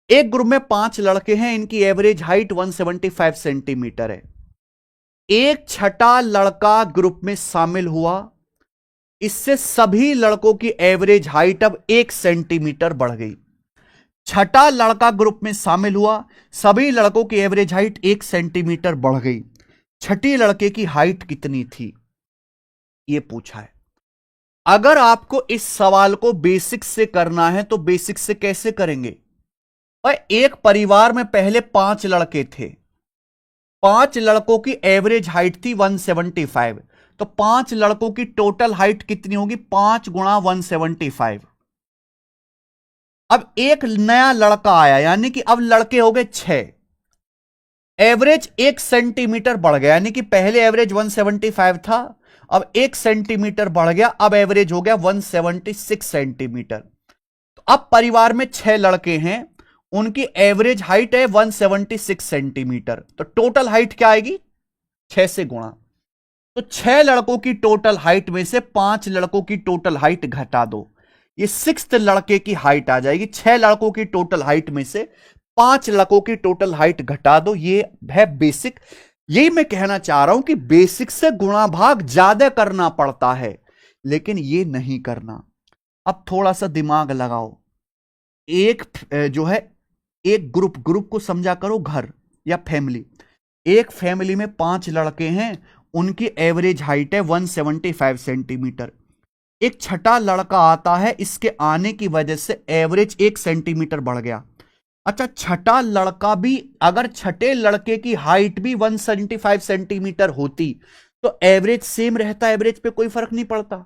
एक ग्रुप में 5 लड़के हैं, इनकी एवरेज हाइट 175 सेंटीमीटर है। एक छठा लड़का ग्रुप में शामिल हुआ, इससे सभी लड़कों की एवरेज हाइट अब 1 सेंटीमीटर बढ़ गई। छठा लड़का ग्रुप में शामिल हुआ, सभी लड़कों की एवरेज हाइट 1 सेंटीमीटर बढ़ गई। छठी लड़के की हाइट कितनी थी, यह पूछा है। अगर आपको इस सवाल को बेसिक से करना है तो बेसिक से कैसे करेंगे? और एक परिवार में पहले 5 लड़के थे, 5 लड़कों की एवरेज हाइट थी 175, तो 5 लड़कों की टोटल हाइट कितनी होगी? 5 गुणा 175। अब एक नया लड़का आया, यानी कि अब लड़के हो गए 6, एवरेज 1 सेंटीमीटर बढ़ गया, यानी कि पहले एवरेज 175 था, अब 1 सेंटीमीटर बढ़ गया, अब एवरेज हो गया 176 सेंटीमीटर। तो अब परिवार में 6 लड़के हैं, उनकी एवरेज हाइट है 176 सेंटीमीटर, तो टोटल हाइट क्या आएगी? 6 से गुणा। तो 6 लड़कों की टोटल हाइट में से 5 लड़कों की टोटल हाइट घटा दो, ये 6th लड़के की हाइट आ जाएगी। 6 लड़कों की टोटल हाइट में से 5 लड़कों की टोटल हाइट घटा दो, ये है बेसिक। यही मैं कहना चाह रहा हूं कि बेसिक से गुणा भाग ज्यादा करना पड़ता है, लेकिन ये नहीं करना। अब थोड़ा सा दिमाग लगाओ। एक जो है, एक ग्रुप को समझा करो घर या फैमिली। एक फैमिली में 5 लड़के हैं, उनकी एवरेज हाइट है 175 सेंटीमीटर। एक छठा लड़का आता है, इसके आने की वजह से एवरेज 1 सेंटीमीटर बढ़ गया। अच्छा, छठा लड़का भी, अगर छठे लड़के की हाइट भी 175 सेंटीमीटर होती तो एवरेज सेम रहता, एवरेज पे कोई फर्क नहीं पड़ता।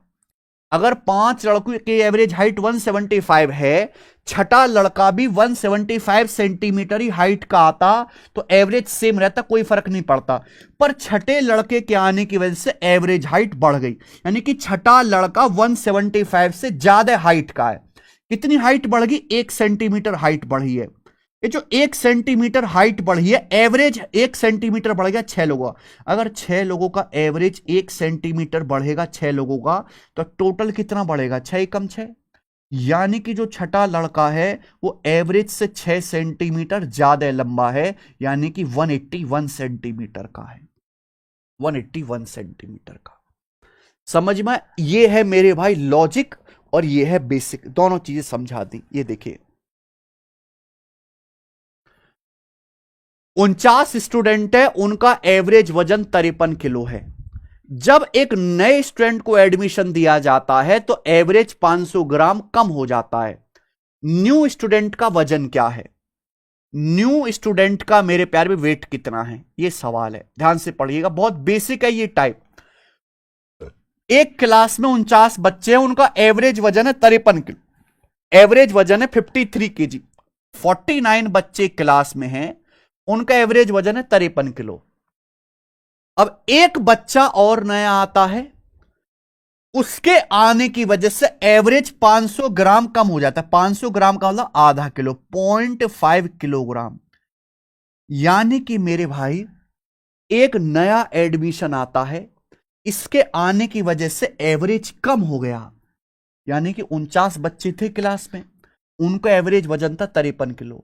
अगर 5 लड़कों की एवरेज हाइट 175 है, छठा लड़का भी 175 सेंटीमीटर ही हाइट का आता तो एवरेज सेम रहता, कोई फर्क नहीं पड़ता। पर छठे लड़के के आने की वजह से एवरेज हाइट बढ़ गई, यानी कि छठा लड़का 175 से ज्यादा हाइट का है। कितनी हाइट बढ़ गई? 1 सेंटीमीटर हाइट बढ़ी है। ये जो 1 सेंटीमीटर हाइट बढ़ी है, एवरेज 1 सेंटीमीटर बढ़ गया 6 लोगों का। अगर 6 लोगों का एवरेज 1 सेंटीमीटर बढ़ेगा 6 लोगों का, तो टोटल कितना बढ़ेगा? 6 कम 6, यानी कि जो छठा लड़का है वो एवरेज से 6 सेंटीमीटर ज्यादा लंबा है, यानी कि 181 सेंटीमीटर का है, 181 सेंटीमीटर का। समझ में? ये है मेरे भाई लॉजिक, और ये है बेसिक, दोनों चीजें समझा दी। ये देखिए, 49 स्टूडेंट है, उनका एवरेज वजन 53 किलो है। जब एक नए स्टूडेंट को एडमिशन दिया जाता है तो एवरेज 500 ग्राम कम हो जाता है। न्यू स्टूडेंट का वजन क्या है? न्यू स्टूडेंट का मेरे प्यार में वेट कितना है? यह सवाल है, ध्यान से पढ़िएगा, बहुत बेसिक है ये टाइप। एक क्लास में 49 बच्चे हैं, उनका एवरेज वजन है 53 किलो, एवरेज वजन है 53 केजी। 49 बच्चे क्लास में हैं, उनका एवरेज वजन है 53 किलो। अब एक बच्चा और नया आता है, उसके आने की वजह से एवरेज 500 ग्राम कम हो जाता है। 500 ग्राम का मतलब आधा किलो, 0.5 किलोग्राम। यानी कि मेरे भाई एक नया एडमिशन आता है, इसके आने की वजह से एवरेज कम हो गया। यानी कि 49 बच्चे थे क्लास में, उनका एवरेज वजन था 53 किलो।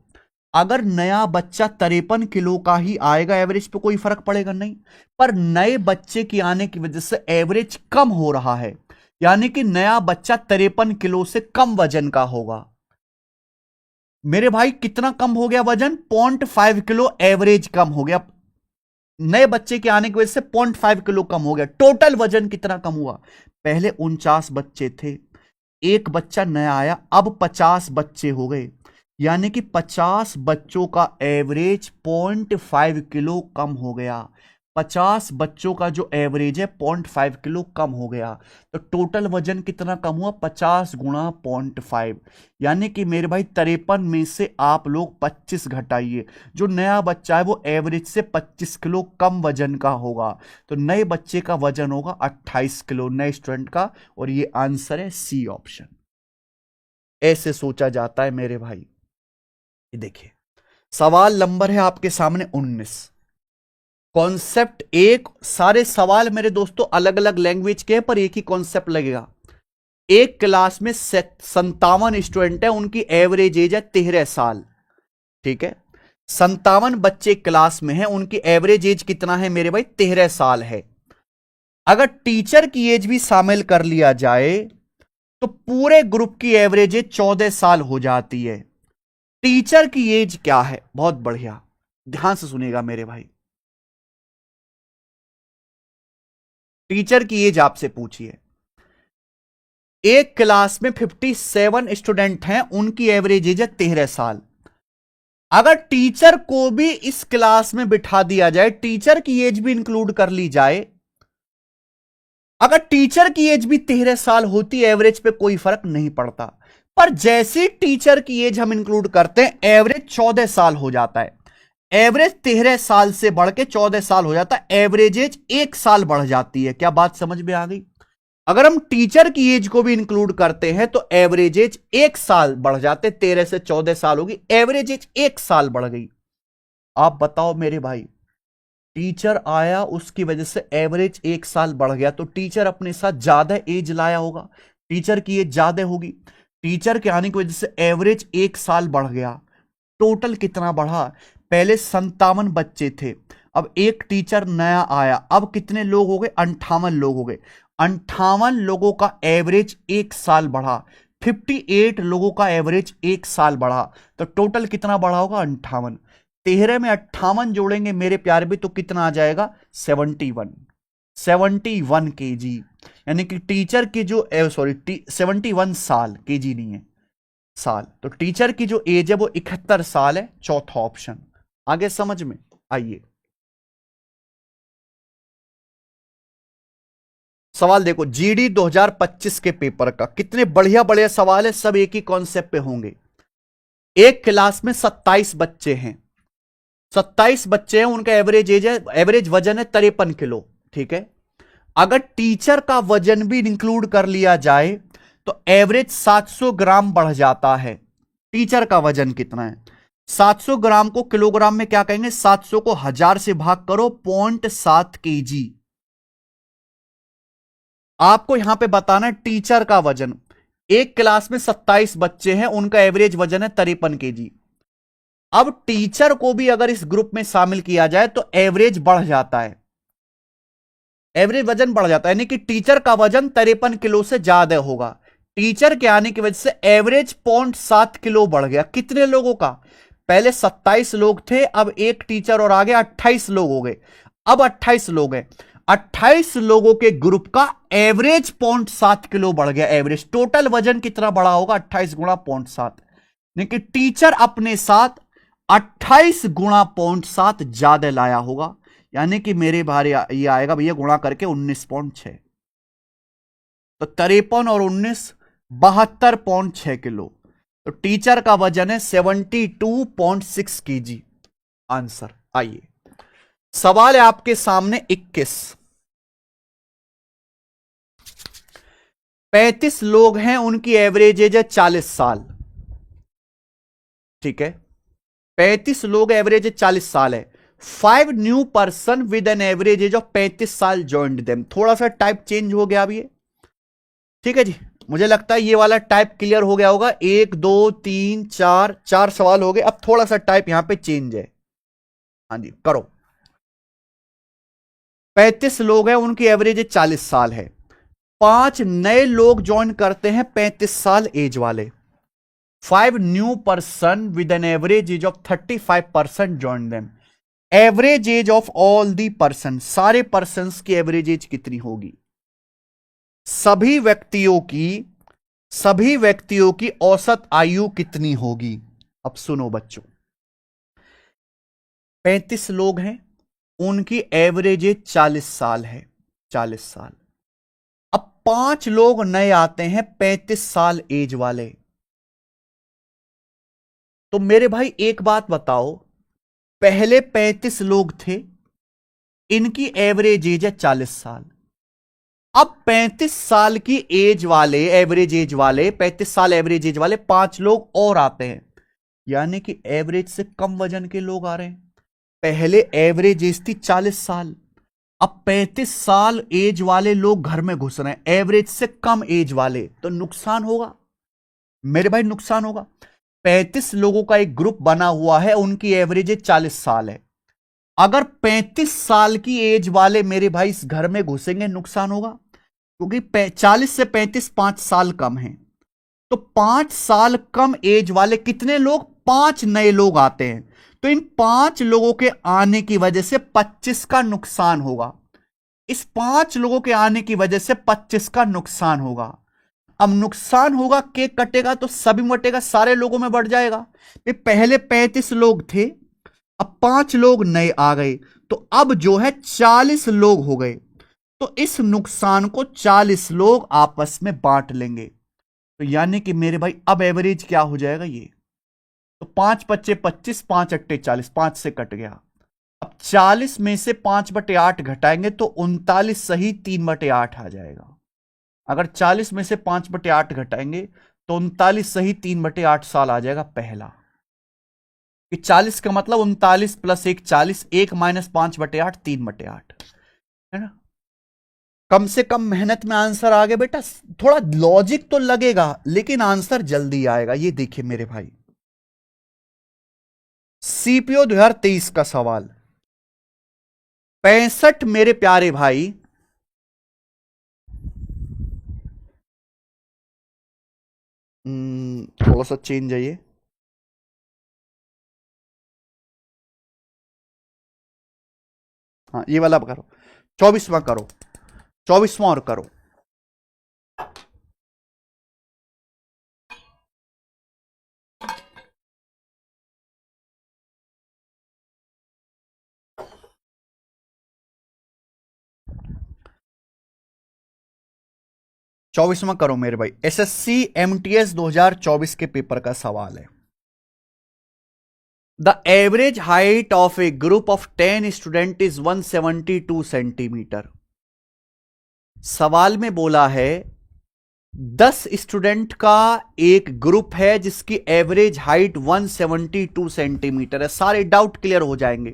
अगर नया बच्चा 53 किलो का ही आएगा एवरेज पे कोई फर्क पड़ेगा नहीं, पर नए बच्चे की आने की वजह से एवरेज कम हो रहा है। यानी कि नया बच्चा 53 किलो से कम वजन का होगा। मेरे भाई कितना कम हो गया वजन? 0.5 किलो एवरेज कम हो गया। नए बच्चे के आने की वजह से 0.5 किलो कम हो गया। टोटल वजन कितना कम हुआ? पहले 49 बच्चे थे, एक बच्चा नया आया, अब 50 बच्चे हो गए। यानी कि 50 बच्चों का एवरेज 0.5 किलो कम हो गया। 50 बच्चों का जो एवरेज है 0.5 किलो कम हो गया। तो टोटल वजन कितना कम हुआ? 50 गुणा 0.5। यानी कि मेरे भाई 53 में से आप लोग 25 घटाइए। जो नया बच्चा है वो एवरेज से 25 किलो कम वजन का होगा। तो नए बच्चे का वजन होगा 28 किलो, नए स्टूडेंट का। और ये आंसर है सी ऑप्शन। ऐसे सोचा जाता है मेरे भाई। ये देखिए सवाल नंबर है आपके सामने 19। कॉन्सेप्ट एक, सारे सवाल मेरे दोस्तों अलग अलग लैंग्वेज के हैं पर एक ही कॉन्सेप्ट लगेगा। एक क्लास में 57 स्टूडेंट है, उनकी एवरेज एज है 13 साल। ठीक है, 57 बच्चे क्लास में हैं, उनकी एवरेज एज कितना है मेरे भाई? 13 साल है। अगर टीचर की एज भी शामिल कर लिया जाए तो पूरे ग्रुप की एवरेज एज 14 साल हो जाती है। टीचर की एज क्या है? बहुत बढ़िया, ध्यान से सुनिएगा मेरे भाई। टीचर की एज आपसे पूछिए। एक क्लास में 57 स्टूडेंट हैं, उनकी एवरेज एज है 13 साल। अगर टीचर को भी इस क्लास में बिठा दिया जाए, टीचर की एज भी इंक्लूड कर ली जाए, अगर टीचर की एज भी 13 साल होती, एवरेज पे कोई फर्क नहीं पड़ता। पर जैसे टीचर की एज हम इंक्लूड करते हैं, एवरेज 14 साल हो जाता है। एवरेज 13 साल से बढ़ के 14 साल हो जाता है, एवरेज एज 1 साल बढ़ जाती है। क्या बात समझ में आ गई? अगर हम टीचर की एज को भी इंक्लूड करते हैं तो एवरेज एज 1 साल बढ़ जाते, 13 से 14 साल होगी, एवरेज एज 1 साल बढ़ गई। आप बताओ मेरे भाई, टीचर आया उसकी वजह से एवरेज 1 साल बढ़ गया, तो टीचर अपने साथ ज्यादा एज लाया होगा, टीचर की एज ज्यादा होगी। टीचर के आने की वजह से एवरेज 1 साल बढ़ गया। टोटल कितना बढ़ा? पहले 57 बच्चे थे, अब एक टीचर नया आया, अब कितने लोग हो गए? 58 लोग हो गए। 58 लोगों का एवरेज 1 साल बढ़ा। 58 लोगों का एवरेज 1 साल बढ़ा। तो टोटल कितना बढ़ा होगा? 58। 13 में 58 जोड़ेंगे मेरे प्यारे भी, तो कितना आ जाएगा? 71। 71 केजी। यानी कि टीचर की जो 71 साल, केजी नहीं है, साल। तो टीचर की जो एज है वो 71 साल है, चौथा ऑप्शन। आगे समझ में आइए। सवाल देखो, जीडी 2025 के पेपर का, कितने बढ़िया बढ़िया सवाल है, सब एक ही कॉन्सेप्ट पे होंगे। एक क्लास में 27 बच्चे हैं, 27 बच्चे हैं, उनका एवरेज एज है, एवरेज वजन है 53 किलो। ठीक है, अगर टीचर का वजन भी इंक्लूड कर लिया जाए तो एवरेज 700 ग्राम बढ़ जाता है। टीचर का वजन कितना है? 700 ग्राम को किलोग्राम में क्या कहेंगे? 700 को 1000 से भाग करो, 0.7 केजी। आपको यहां पे बताना है टीचर का वजन। एक क्लास में 27 बच्चे हैं, उनका एवरेज वजन है 53 केजी। अब टीचर को भी अगर इस ग्रुप में शामिल किया जाए तो एवरेज बढ़ जाता है, एवरेज वजन बढ़ जाता है, यानी कि टीचर का वजन 53 किलो से ज्यादा होगा। टीचर के आने की वजह से एवरेज 0.7 किलो बढ़ गया। कितने लोगों का? पहले 27 लोग थे, अब एक टीचर और आगे 28 लोग हो गए। अब 28 लोग हैं, 28 लोगों के ग्रुप का एवरेज 0.7 किलो बढ़ गया। एवरेज टोटल वजन कितना बढ़ा होगा? 28 गुणा 0.7। लेकिन टीचर अपने साथ 28 गुणा 0.7 ज्यादा लाया होगा। यानी कि मेरे भारी ये आएगा भैया गुणा करके 19.6। तो 53 और 19 72.6 किलो। तो टीचर का वजन है 72.6 केजी। आंसर। आइए सवाल है आपके सामने 21। 35 लोग हैं, उनकी एवरेज एज है 40 साल। ठीक है, 35 लोग, एवरेज एज 40 साल है। 5 new person with an average age of 35 साल जॉइंड देम। थोड़ा सा टाइप चेंज हो गया अब ये। ठीक है जी, मुझे लगता है ये वाला टाइप क्लियर हो गया होगा। 1 2 3 4, 4 सवाल हो गए। अब थोड़ा सा टाइप यहां पे चेंज है। हाँ जी, करो। 35 लोग हैं, उनकी एवरेज एज 40 साल है। 5 नए लोग ज्वाइन करते हैं 35 साल एज वाले। 5 new person with an average age of 35% join them. Average age of all the person, सारे पर्सन की एवरेज एज कितनी होगी? सभी व्यक्तियों की औसत आयु कितनी होगी? अब सुनो बच्चों, 35 लोग हैं, उनकी एवरेज एज 40 साल है। 40 साल। अब 5 लोग नए आते हैं 35 साल एज वाले। तो मेरे भाई एक बात बताओ, पहले 35 लोग थे, इनकी एवरेज एज है 40 साल। अब 35 साल की एज वाले, एवरेज एज वाले, 35 साल एवरेज एज वाले 5 लोग और आते हैं, यानी कि एवरेज से कम वजन के लोग आ रहे हैं। पहले एवरेज एज थी 40 साल, अब 35 साल एज वाले लोग घर में घुस रहे हैं, एवरेज से कम एज वाले, तो नुकसान होगा मेरे भाई, नुकसान होगा। 35 लोगों का एक ग्रुप बना हुआ है, उनकी एवरेज एज 40 साल है। अगर 35 साल की एज वाले मेरे भाई इस घर में घुसेंगे, नुकसान होगा, क्योंकि 40 से 35 5 साल कम है। तो 5 साल कम एज वाले कितने लोग? 5 नए लोग आते हैं। तो इन 5 लोगों के आने की वजह से 25 का नुकसान होगा। इस 5 लोगों के आने की वजह से 25 का नुकसान होगा। अब नुकसान होगा, केक कटेगा तो सभी मटेगा, सारे लोगों में बढ़ जाएगा। पहले 35 लोग थे, अब 5 लोग नए आ गए, तो अब जो है 40 लोग हो गए। तो इस नुकसान को 40 लोग आपस में बांट लेंगे। तो यानी कि मेरे भाई अब एवरेज क्या हो जाएगा ये? तो 5 पच्चे 25, 5 अट्टे 40, 5 से कट गया। अब 40 में से 5/8 घटाएंगे तो 39 सही 3/8 आ जाएगा। अगर 40 में से 5/8 घटाएंगे तो 39 सही 3/8 साल आ जाएगा पहला। कि 40 का मतलब 39 + 1 40, 1 - 5/8 3/8, है ना। कम से कम मेहनत में आंसर आ गया बेटा। थोड़ा लॉजिक तो लगेगा लेकिन आंसर जल्दी आएगा। ये देखिए मेरे भाई, सीपीओ 2023 का सवाल 65 मेरे प्यारे भाई, थोड़ा सा चेंज जाइए। हाँ, ये वाला करो, 24वां करो, 24वां और करो। चौबीसवां करो मेरे भाई। एसएससी एमटीएस 2024 के पेपर का सवाल है। The average height of A group of 10 student is 172 centimetre. सवाल में बोला है 10 स्टूडेंट का एक ग्रुप है जिसकी एवरेज हाइट 172 सेंटीमीटर है। सारे डाउट क्लियर हो जाएंगे।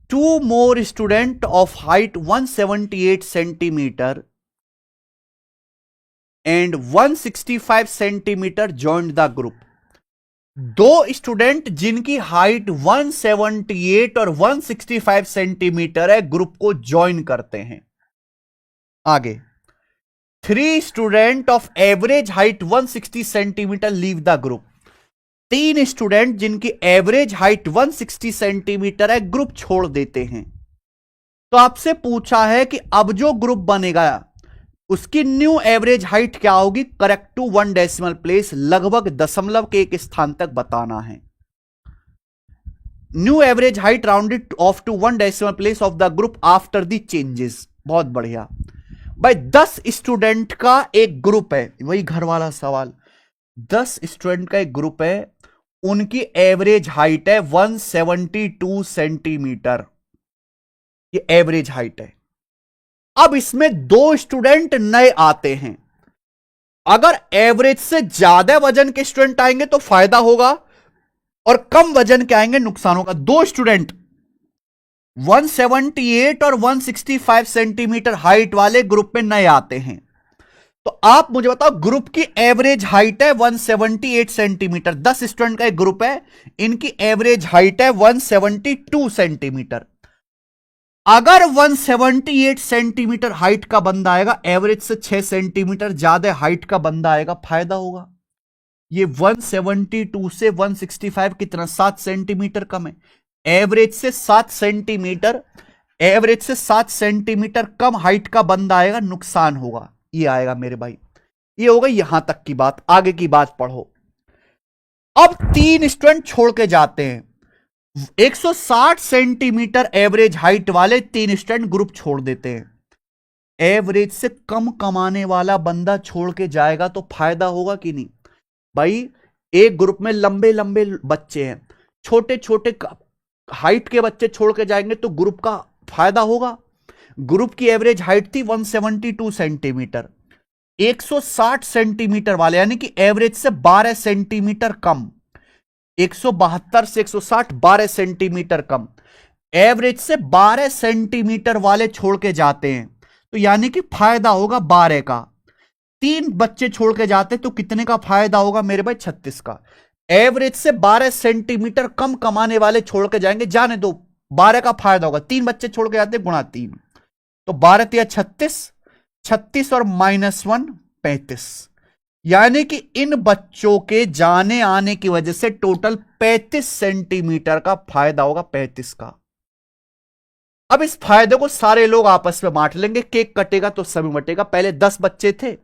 2 मोर student of height 178 centimetre and 165 centimetre joint the group. 2 student जिनकी हाइट 178 और 165 सेंटीमीटर है, ग्रुप को ज्वाइन करते हैं। आगे 3 student of average height 160 centimetre leave the group. 3 student जिनकी एवरेज हाइट 160 सेंटीमीटर है, ग्रुप छोड़ देते हैं। तो आपसे पूछा है कि अब जो ग्रुप बनेगा उसकी न्यू एवरेज हाइट क्या होगी? करेक्ट टू 1 डेसिमल प्लेस, लगभग दशमलव के एक स्थान तक बताना है। New average height rounded off to 1 decimal place of the group after the changes. बहुत बढ़िया भाई। 10 स्टूडेंट का एक ग्रुप है, वही घर वाला सवाल। 10 स्टूडेंट का एक ग्रुप है, उनकी एवरेज हाइट है 172 सेंटीमीटर। ये एवरेज हाइट है। अब इसमें 2 स्टूडेंट नए आते हैं, अगर एवरेज से ज्यादा वजन के स्टूडेंट आएंगे तो फायदा होगा, और कम वजन के आएंगे नुकसान होगा। दो स्टूडेंट 178 और 165 सेंटीमीटर हाइट वाले ग्रुप में नए आते हैं, तो आप मुझे बताओ, ग्रुप की एवरेज हाइट है 178 सेंटीमीटर, 10 स्टूडेंट का एक ग्रुप है, इनकी एवरेज हाइट है 172 सेंटीमीटर। अगर 178 सेंटीमीटर हाइट का बंदा आएगा, एवरेज से 6 सेंटीमीटर ज्यादा हाइट का बंदा आएगा, फायदा होगा। ये 172 से 165 कितना, 7 सेंटीमीटर कम है। एवरेज से 7 सेंटीमीटर, एवरेज से 7 सेंटीमीटर कम हाइट का बंदा आएगा, नुकसान होगा। ये आएगा मेरे भाई, ये हो गई यहां तक की बात। आगे की बात पढ़ो। अब 3 स्टूडेंट छोड़ के जाते हैं, 160 सेंटीमीटर एवरेज हाइट वाले 3 स्टूडेंट ग्रुप छोड़ देते हैं। एवरेज से कम कमाने वाला बंदा छोड़ के जाएगा तो फायदा होगा कि नहीं भाई? एक ग्रुप में लंबे लंबे बच्चे हैं, छोटे छोटे हाइट के बच्चे छोड़ के जाएंगे तो ग्रुप का फायदा होगा। ग्रुप की एवरेज हाइट थी 172 सेंटीमीटर, 160 सेंटीमीटर वाले यानी कि एवरेज से 12 सेंटीमीटर कम, 172 से 160 12 सेंटीमीटर कम, एवरेज से 12 सेंटीमीटर वाले छोड़ के जाते हैं, तो यानी कि फायदा होगा 12 का। 3 बच्चे छोड़ के जाते तो कितने का फायदा होगा मेरे भाई? 36 का। एवरेज से 12 सेंटीमीटर कम कमाने वाले छोड़ के जाएंगे, जाने दो, 12 का फायदा होगा। 3 बच्चे छोड़ के जाते गुणा 3, तो 12 तिया 36, 36 और -1 35, यानी कि इन बच्चों के जाने आने की वजह से टोटल 35 सेंटीमीटर का फायदा होगा, 35 का। अब इस फायदे को सारे लोग आपस में बांट लेंगे, केक कटेगा तो सभी बटेगा। पहले 10 बच्चे थे,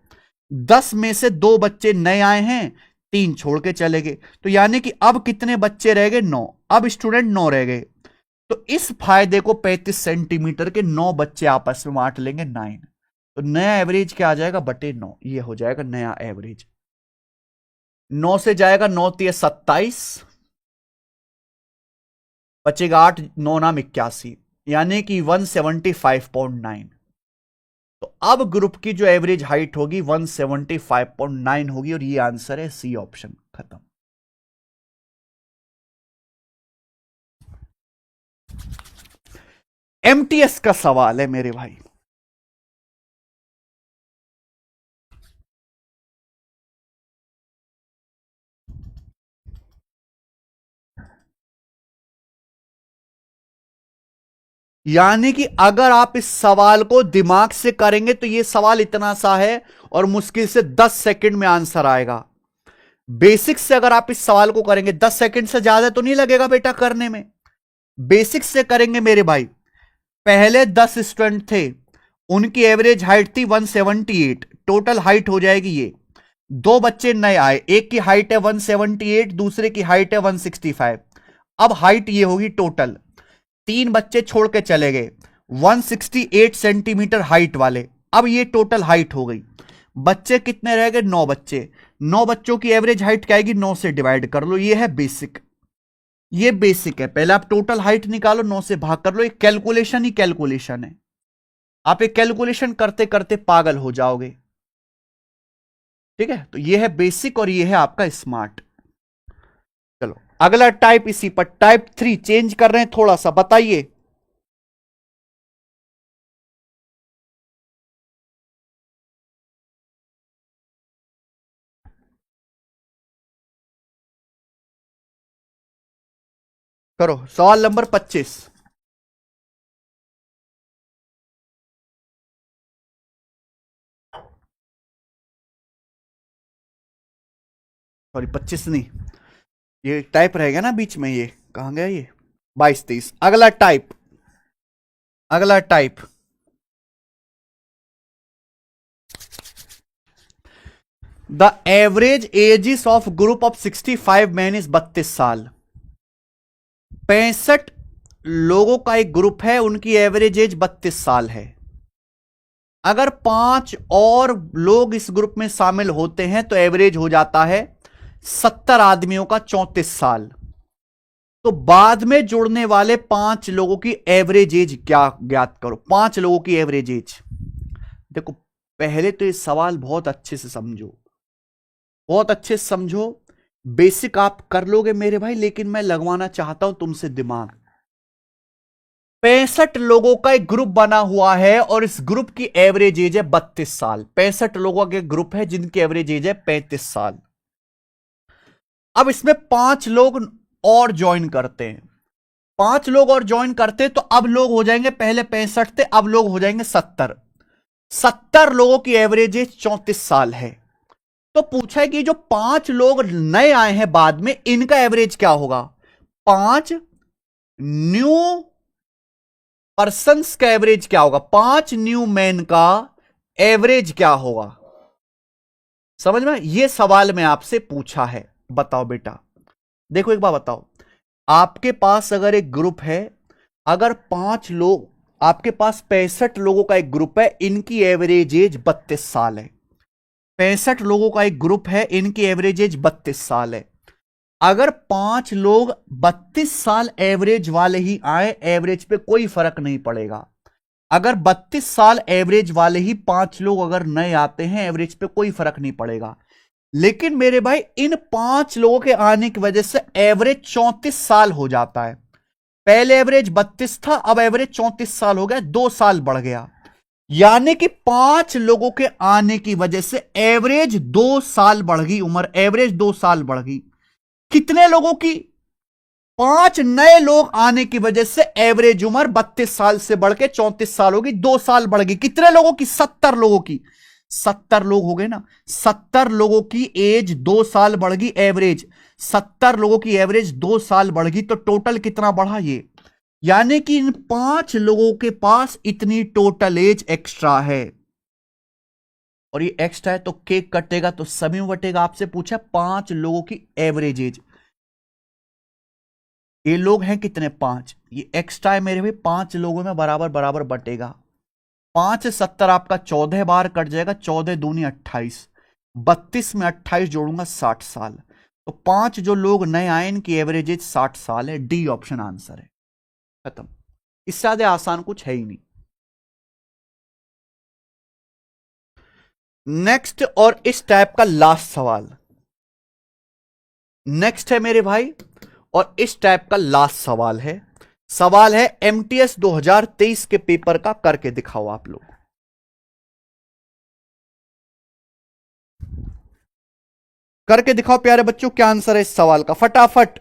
10 में से 2 बच्चे नए आए हैं, 3 छोड़ के चले गए, तो यानी कि अब कितने बच्चे रह गए? 9। अब स्टूडेंट 9 रह गए, तो इस फायदे को 35 सेंटीमीटर के 9 बच्चे आपस में बांट लेंगे, 9। तो नया एवरेज क्या आ जाएगा? बटे 9, ये हो जाएगा नया एवरेज। 9 से जाएगा 9 तिया 27, बचेगा 8, 9 नाम 81, यानी कि 175.9। तो अब ग्रुप की जो एवरेज हाइट होगी 175.9 होगी, और ये आंसर है सी ऑप्शन। खत्म। एमटीएस का सवाल है मेरे भाई। यानी कि अगर आप इस सवाल को दिमाग से करेंगे तो यह सवाल इतना सा है और मुश्किल से 10 सेकंड में आंसर आएगा। बेसिक्स से अगर आप इस सवाल को करेंगे, 10 सेकंड से ज्यादा तो नहीं लगेगा बेटा करने में। बेसिक्स से करेंगे मेरे भाई। पहले 10 स्टूडेंट थे, उनकी एवरेज हाइट थी 178, टोटल हाइट हो जाएगी ये। 2 बच्चे नए आए, एक की हाइट है 178, दूसरे की हाइट है 165। अब हाइट ये होगी टोटल। 3 बच्चे छोड़ के चले गए, 168 सेंटीमीटर हाइट वाले, अब ये टोटल हाइट हो गई। बच्चे कितने रह गए? 9 बच्चे। 9 बच्चों की एवरेज हाइट क्या आएगी? 9 से डिवाइड कर लो, ये है बेसिक। ये बेसिक है। पहले आप टोटल हाइट निकालो, 9 से भाग कर लो। एक कैलकुलेशन ही कैलकुलेशन है, आप एक कैलकुलेशन करते करते पागल हो जाओगे। ठीक है, तो ये है बेसिक और ये है आपका स्मार्ट। चलो अगला टाइप इसी पर, टाइप 3 चेंज कर रहे हैं थोड़ा सा, बताइए। करो सवाल नंबर 25। सॉरी 25 नहीं, ये टाइप रहेगा ना बीच में, ये कहां गया? ये 22 23। अगला टाइप, अगला type the average ages of group of 65 man is 32 साल। 65 लोगों का एक ग्रुप है, उनकी एवरेज एज 32 साल है। अगर 5 और लोग इस ग्रुप में शामिल होते हैं तो एवरेज हो जाता है 70 आदमियों का 34 साल। तो बाद में जुड़ने वाले 5 लोगों की एवरेज एज क्या ज्ञात करो। 5 लोगों की एवरेज एज देखो, पहले तो ये सवाल बहुत अच्छे से समझो, बहुत अच्छे से समझो, बेसिक आप कर लोगे मेरे भाई, लेकिन मैं लगवाना चाहता हूं तुमसे दिमाग। 65 लोगों का एक ग्रुप बना हुआ है और इस ग्रुप की एवरेज एज है 32 साल। 65 लोगों का एक ग्रुप है जिनकी एवरेज एज है 35 साल। अब इसमें 5 लोग और ज्वाइन करते हैं। 5 लोग और ज्वाइन करते हैं तो अब लोग हो जाएंगे, पहले 65 थे, अब लोग हो जाएंगे 70। 70 लोगों की एवरेज एज 34 साल है। तो पूछा है कि जो 5 लोग नए आए हैं बाद में, इनका एवरेज क्या होगा। 5 न्यू पर्संस का एवरेज क्या होगा, 5 न्यू मैन का एवरेज क्या होगा। समझ में, यह सवाल मैं आपसे पूछा है। बताओ बेटा, देखो एक बात बताओ, आपके पास अगर एक ग्रुप है, अगर 5 लोग, आपके पास 65 लोगों का एक ग्रुप है, इनकी एवरेज एज 32 साल है। 65 लोगों का एक ग्रुप है, इनकी एवरेज एज 32 साल है। अगर 5 लोग 32 साल एवरेज वाले ही आए, एवरेज पे कोई फर्क नहीं पड़ेगा। अगर 32 साल एवरेज वाले ही 5 लोग अगर नए आते हैं, एवरेज पे कोई फर्क नहीं पड़ेगा। लेकिन मेरे भाई, इन 5 लोगों के आने की वजह से एवरेज 34 साल हो जाता है। पहले एवरेज 32 था, अब एवरेज 34 साल हो गया, 2 साल बढ़ गया। यानी कि 5 लोगों के आने की वजह से एवरेज 2 साल बढ़ गई, उम्र एवरेज 2 साल बढ़ गई। कितने लोगों की, 5 नए लोग आने की वजह से एवरेज उम्र 32 साल से बढ़ के 34 साल होगी, 2 साल बढ़ गई। कितने लोगों की, 70 लोगों की। 70 लोग हो गए ना, 70 लोगों की एज 2 साल बढ़ गई एवरेज। 70 लोगों की एवरेज 2 साल बढ़ गई, तो टोटल कितना बढ़ा ये, यानी कि इन 5 लोगों के पास इतनी टोटल एज एक्स्ट्रा है। और ये एक्स्ट्रा है तो केक कटेगा तो सभी में बटेगा। आपसे पूछा 5 लोगों की एवरेज एज, ये लोग हैं कितने, 5, ये एक्स्ट्रा है मेरे भाई, 5 लोगों में बराबर बराबर बटेगा। 5 से 70 आपका 14 बार कट जाएगा, 14 दूनी 28, 32 में 28 जोड़ूंगा 60 साल। तो 5 जो लोग नए आए, इनकी एवरेज एज 60 साल है। डी ऑप्शन आंसर है। खत्म, इससे ज्यादा आसान कुछ है ही नहीं। नेक्स्ट, और इस टाइप का लास्ट सवाल, नेक्स्ट है मेरे भाई, और इस टाइप का लास्ट सवाल है। सवाल है एमटीएस 2023 के पेपर का, करके दिखाओ आप लोग। करके दिखाओ प्यारे बच्चों, क्या आंसर है इस सवाल का, फटाफट।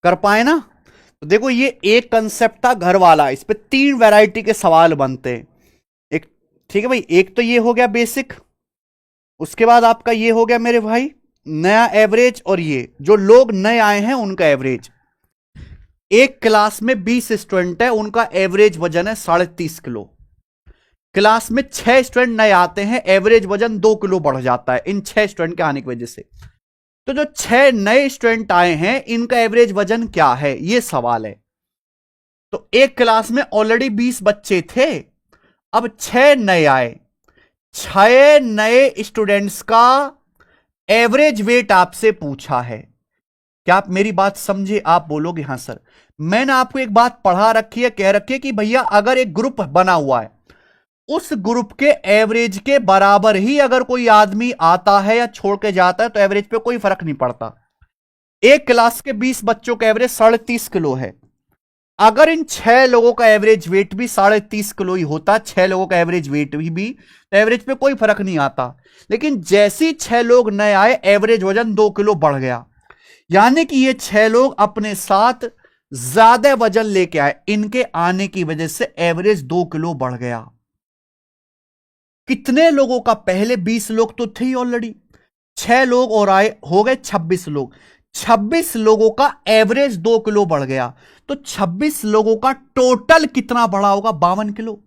कर पाए ना? तो देखो ये एक कंसेप्ट था घर वाला, इस पे 3 वैरायटी के सवाल बनते हैं। एक, ठीक है भाई, एक तो ये हो गया बेसिक, उसके बाद आपका ये हो गया मेरे भाई नया एवरेज, और ये जो लोग नए आए हैं उनका एवरेज। एक क्लास में 20 स्टूडेंट है, उनका एवरेज वजन है 30.5 किलो। क्लास में 6 स्टूडेंट नए आते हैं, एवरेज वजन 2 किलो बढ़ जाता है इन 6 स्टूडेंट के आने की वजह से। तो जो 6 नए स्टूडेंट आए हैं इनका एवरेज वजन क्या है, ये सवाल है। तो एक क्लास में ऑलरेडी 20 बच्चे थे, अब 6 नए आए, 6 नए स्टूडेंट्स का एवरेज वेट आपसे पूछा है। क्या आप मेरी बात समझे? आप बोलोगे हां सर। मैंने आपको एक बात पढ़ा रखी है, कह रखी है कि भैया अगर एक ग्रुप बना हुआ है, उस ग्रुप के एवरेज के बराबर ही अगर कोई आदमी आता है या छोड़ के जाता है तो एवरेज पे कोई फर्क नहीं पड़ता। एक क्लास के 20 बच्चों का एवरेज 30.5 किलो है। अगर इन 6 लोगों का एवरेज वेट भी 30.5 किलो ही होता, 6 लोगों का एवरेज वेट भी तो एवरेज पे कोई फर्क नहीं आता। लेकिन जैसे ही 6 लोग नए आए, एवरेज वजन 2 किलो बढ़ गया, यानी कि ये 6 लोग अपने साथ ज्यादा वजन लेके आए, इनके आने की वजह से एवरेज 2 किलो बढ़ गया। कितने लोगों का? पहले 20 लोग तो थे ही ऑलरेडी, 6 लोग और आए, हो गए 26 लोग। 26 लोगों का एवरेज 2 किलो बढ़ गया, तो 26 लोगों का टोटल कितना बढ़ा होगा? 52 किलो।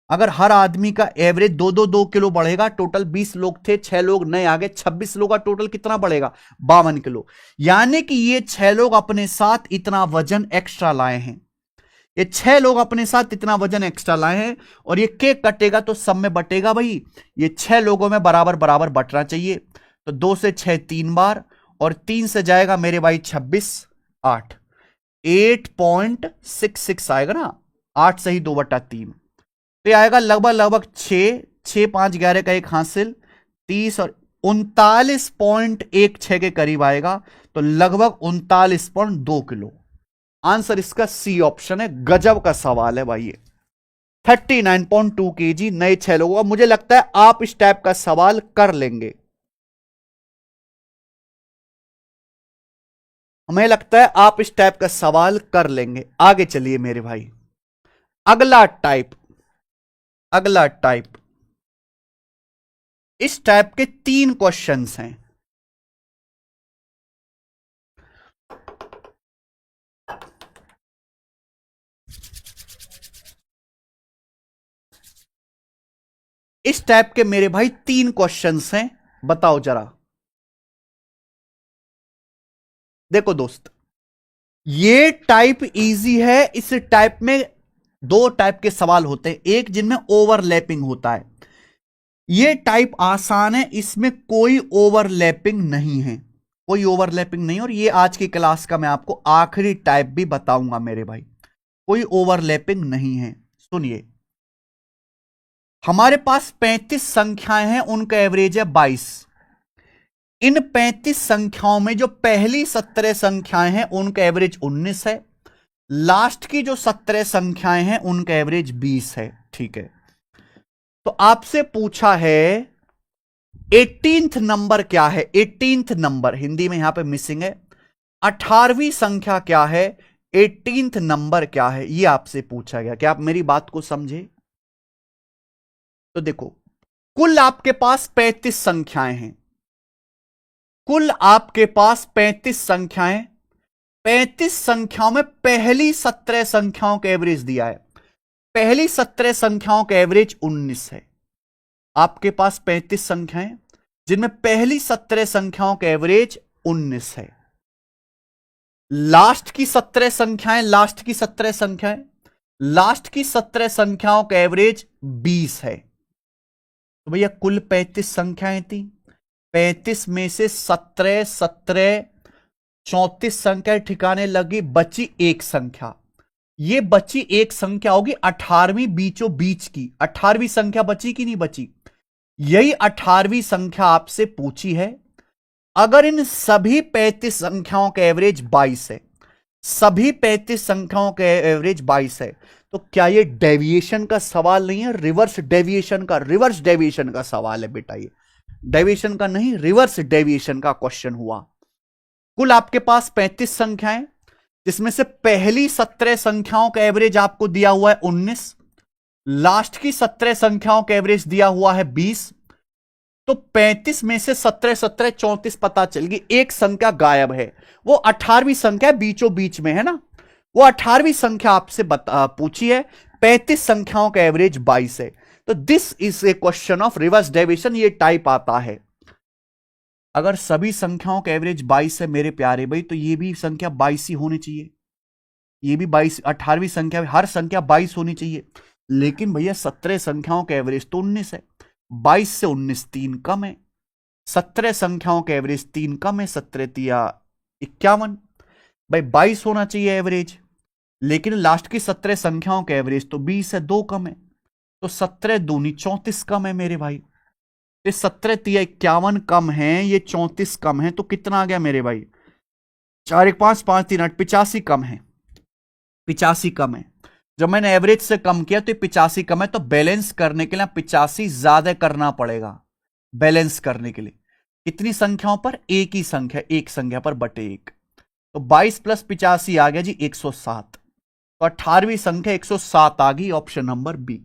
अगर हर आदमी का एवरेज 2 किलो बढ़ेगा, टोटल 20 लोग थे, 6 लोग नए आ गए, 26 लोग का टोटल कितना बढ़ेगा? 52 किलो। यानी कि ये 6 लोग अपने साथ इतना वजन एक्स्ट्रा लाए हैं, ये 6 लोग अपने साथ इतना वजन एक्स्ट्रा लाए हैं। और ये केक कटेगा तो सब में बटेगा भाई, ये 6 लोगों में बराबर बराबर बटना चाहिए। तो 2 से 6 3 बार, और 3 से जाएगा मेरे भाई 26, 8, 8.66 आएगा ना, 8 से ही 2/3, तो आएगा लगभग लगभग 6, 6 5 11 का एक हासिल, 30 और 39.16 के करीब आएगा, तो लगभग 39.2 किलो। आंसर इसका सी ऑप्शन है। गजब का सवाल है भाई ये। 39.2 kg नए 6 लोगों का। मुझे लगता है आप इस टाइप का सवाल कर लेंगे, हमें लगता है आप इस टाइप का सवाल कर लेंगे। आगे चलिए मेरे भाई, अगला टाइप, अगला टाइप, इस टाइप के 3 क्वेश्चंस हैं। इस टाइप के मेरे भाई 3 क्वेश्चंस हैं, बताओ जरा। देखो दोस्त, ये टाइप इजी है। इस टाइप में 2 टाइप के सवाल होते हैं, एक जिनमें ओवरलैपिंग होता है। ये टाइप आसान है, इसमें कोई ओवरलैपिंग नहीं है, कोई ओवरलैपिंग नहीं। और ये आज की क्लास का मैं आपको आखिरी टाइप भी बताऊंगा मेरे भाई, कोई ओवरलैपिंग नहीं है। सुनिए, हमारे पास 35 संख्याएं हैं, उनका एवरेज है 22। इन 35 संख्याओं में जो पहली 17 संख्याएं हैं उनका एवरेज 19 है, लास्ट की जो 17 संख्याएं हैं उनका एवरेज 20 है। ठीक है, तो आपसे पूछा है 18th नंबर क्या है? 18th नंबर हिंदी में यहां पे मिसिंग है। 18वीं संख्या क्या है? 18th नंबर क्या है? ये आपसे पूछा गया। क्या आप मेरी बात को समझे? तो देखो, कुल आपके पास 35 संख्याएं हैं, कुल आपके पास 35 संख्याएं, 35 संख्याओं में पहली 17 संख्याओं का एवरेज दिया है। पहली 17 संख्याओं का एवरेज 19 है। आपके पास 35 संख्याएं जिनमें पहली 17 संख्याओं का एवरेज 19 है। लास्ट की 17 संख्याएं, लास्ट की 17 संख्याएं, लास्ट की 17 संख्याओं का एवरेज 20 है। तो भैया कुल 35 संख्याएं थी, 35 में से 17 17 34 संख्या ठिकाने लगी, बची एक संख्या। ये बची एक संख्या होगी 18वीं बीचों बीच की। 18वीं संख्या बची कि नहीं बची? यही 18वीं संख्या आपसे पूछी है। अगर इन सभी 35 संख्याओं का एवरेज 22 है, सभी 35 संख्याओं का एवरेज 22 है, तो क्या ये डेविएशन का सवाल नहीं है? रिवर्स डेविएशन का, रिवर्स डेविएशन का सवाल है बेटा। ये डेविएशन का नहीं, रिवर्स डेविएशन का क्वेश्चन हुआ। कुल आपके पास 35 संख्याएं जिसमें से पहली 17 संख्याओं का एवरेज आपको दिया हुआ है 19, लास्ट की 17 संख्याओं का एवरेज दिया हुआ है 20, तो 35 में से 17 17 34 पता चल गई, एक संख्या गायब है, वो 18वीं संख्या बीचों बीच में है ना, वो 18वीं संख्या आपसे पूछी है, 35 संख्याओं का एवरेज 22 है। तो this is a question of reverse deviation, ये टाइप आता है। अगर सभी संख्याओं का एवरेज 22 है मेरे प्यारे भाई, तो ये भी संख्या 22 ही होनी चाहिए, ये भी 22, 18वीं संख्या, हर संख्या 22 होनी चाहिए। लेकिन भैया 17 संख्याओं का एवरेज तो 19 है, 22 से 19 3 कम है, 17 संख्याओं का एवरेज 3 कम है, 17 तिया 51, भाई 22 होना चाहिए एवरेज, लेकिन लास्ट की 17 संख्याओं का एवरेज तो 20 है, 2 कम है, तो 17 दूनी 34 कम है मेरे भाई, ये 17 तिया 51 कम है, ये 34 कम है, तो कितना आ गया मेरे भाई, 4 1 5 5 3 8, 85 कम है, 85 कम है। जब मैंने एवरेज से कम किया तो 85 कम है, तो बैलेंस करने के लिए 85 ज्यादा करना पड़ेगा, बैलेंस करने के लिए कितनी संख्याओं पर, एक ही संख्या, एक संख्या पर बटे एक, तो 22 प्लस 85 आ गया जी 107, तो 18वीं संख्या 107 आ गई, ऑप्शन नंबर बी।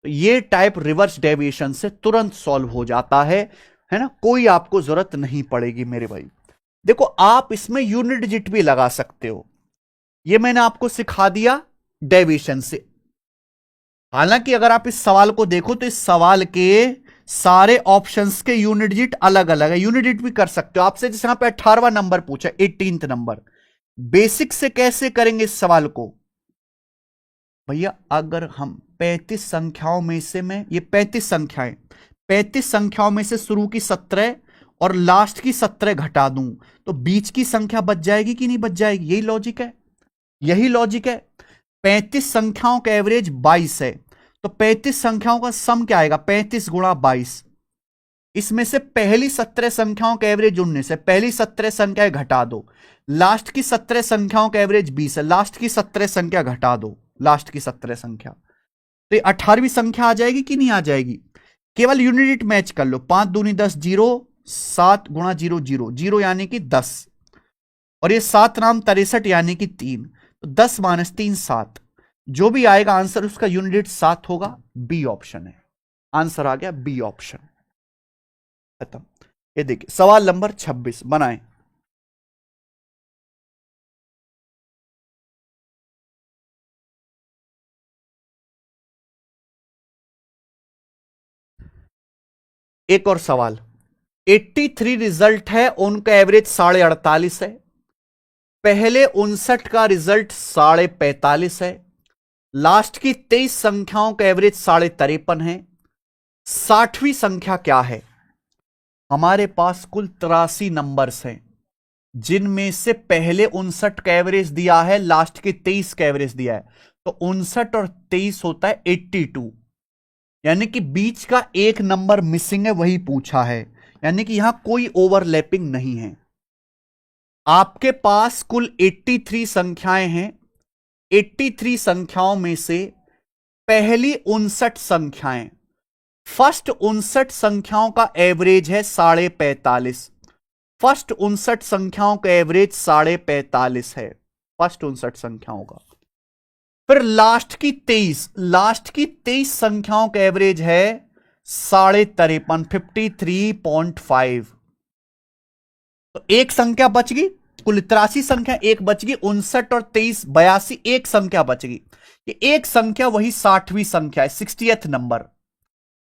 तो ये टाइप रिवर्स डेविएशन से तुरंत सॉल्व हो जाता है ना, कोई आपको जरूरत नहीं पड़ेगी मेरे भाई। देखो आप इसमें यूनिट डिजिट भी लगा सकते हो, ये मैंने आपको सिखा दिया डेविएशन से। हालांकि अगर आप इस सवाल को देखो तो इस सवाल के सारे ऑप्शंस के यूनिट डिजिट अलग अलग है, यूनिट डिजिट भी कर सकते हो आपसे, जैसे यहां पे 18वां नंबर पूछा, 18th नंबर, बेसिक से कैसे करेंगे इस सवाल को भैया, अगर हम 35 संख्याओं में से, मैं ये 35 संख्याएं, 35 संख्याओं में से शुरू की 17 और लास्ट की 17 घटा दूं, तो बीच की संख्या बच जाएगी कि नहीं बच जाएगी, यही लॉजिक है, यही लॉजिक है। 35 संख्याओं का एवरेज 22 है, तो 35 संख्याओं का सम क्या आएगा, 35 गुणा 22, इसमें से पहली 17 संख्याओं का एवरेज 19 है, पहली 17 संख्या घटा दो, लास्ट की 17 संख्याओं का एवरेज 20 है, लास्ट की 17 संख्या घटा दो, लास्ट की 17 संख्या, तो ये 18वीं संख्या आ जाएगी कि नहीं आ जाएगी, केवल यूनिट मैच कर लो, 5 दूनी 10, 0, 7 गुणा 0 0 0 यानी कि 10, और ये 7 नाम 63 यानी कि 3, तो 10 माइनस 3 7, जो भी आएगा आंसर उसका यूनिट 7 होगा, बी ऑप्शन है, आंसर आ गया बी ऑप्शन, खत्म। ये देखिए सवाल नंबर 26 बनाएं। एक और सवाल, 83 रिजल्ट है, उनका एवरेज 48.5 है, पहले 59 का रिजल्ट 45.5 है, लास्ट की 23 संख्याओं का एवरेज 53.5 है, 60वीं संख्या क्या है। हमारे पास कुल 83 नंबर्स हैं, जिनमें से पहले 59 का एवरेज दिया है, लास्ट के 23 का एवरेज दिया है, तो 59 और 23 होता है 82, यानी कि बीच का एक नंबर मिसिंग है, वही पूछा है, यानी कि यहां कोई ओवरलैपिंग नहीं है। आपके पास कुल 83 संख्याएं हैं, 83 संख्याओं में से पहली 59 संख्याएं, फर्स्ट 59 संख्याओं का एवरेज है 45.5, फर्स्ट 59 संख्याओं का एवरेज 45.5 है, फर्स्ट 59 संख्याओं का। फिर लास्ट की 23 संख्याओं का एवरेज है 53.5, 53.5, तो एक संख्या बच गई, कुल 83 संख्या एक बच गई, 59 और 23 82, एक संख्या बच गई, ये एक संख्या वही 60वीं संख्या है, 60th नंबर,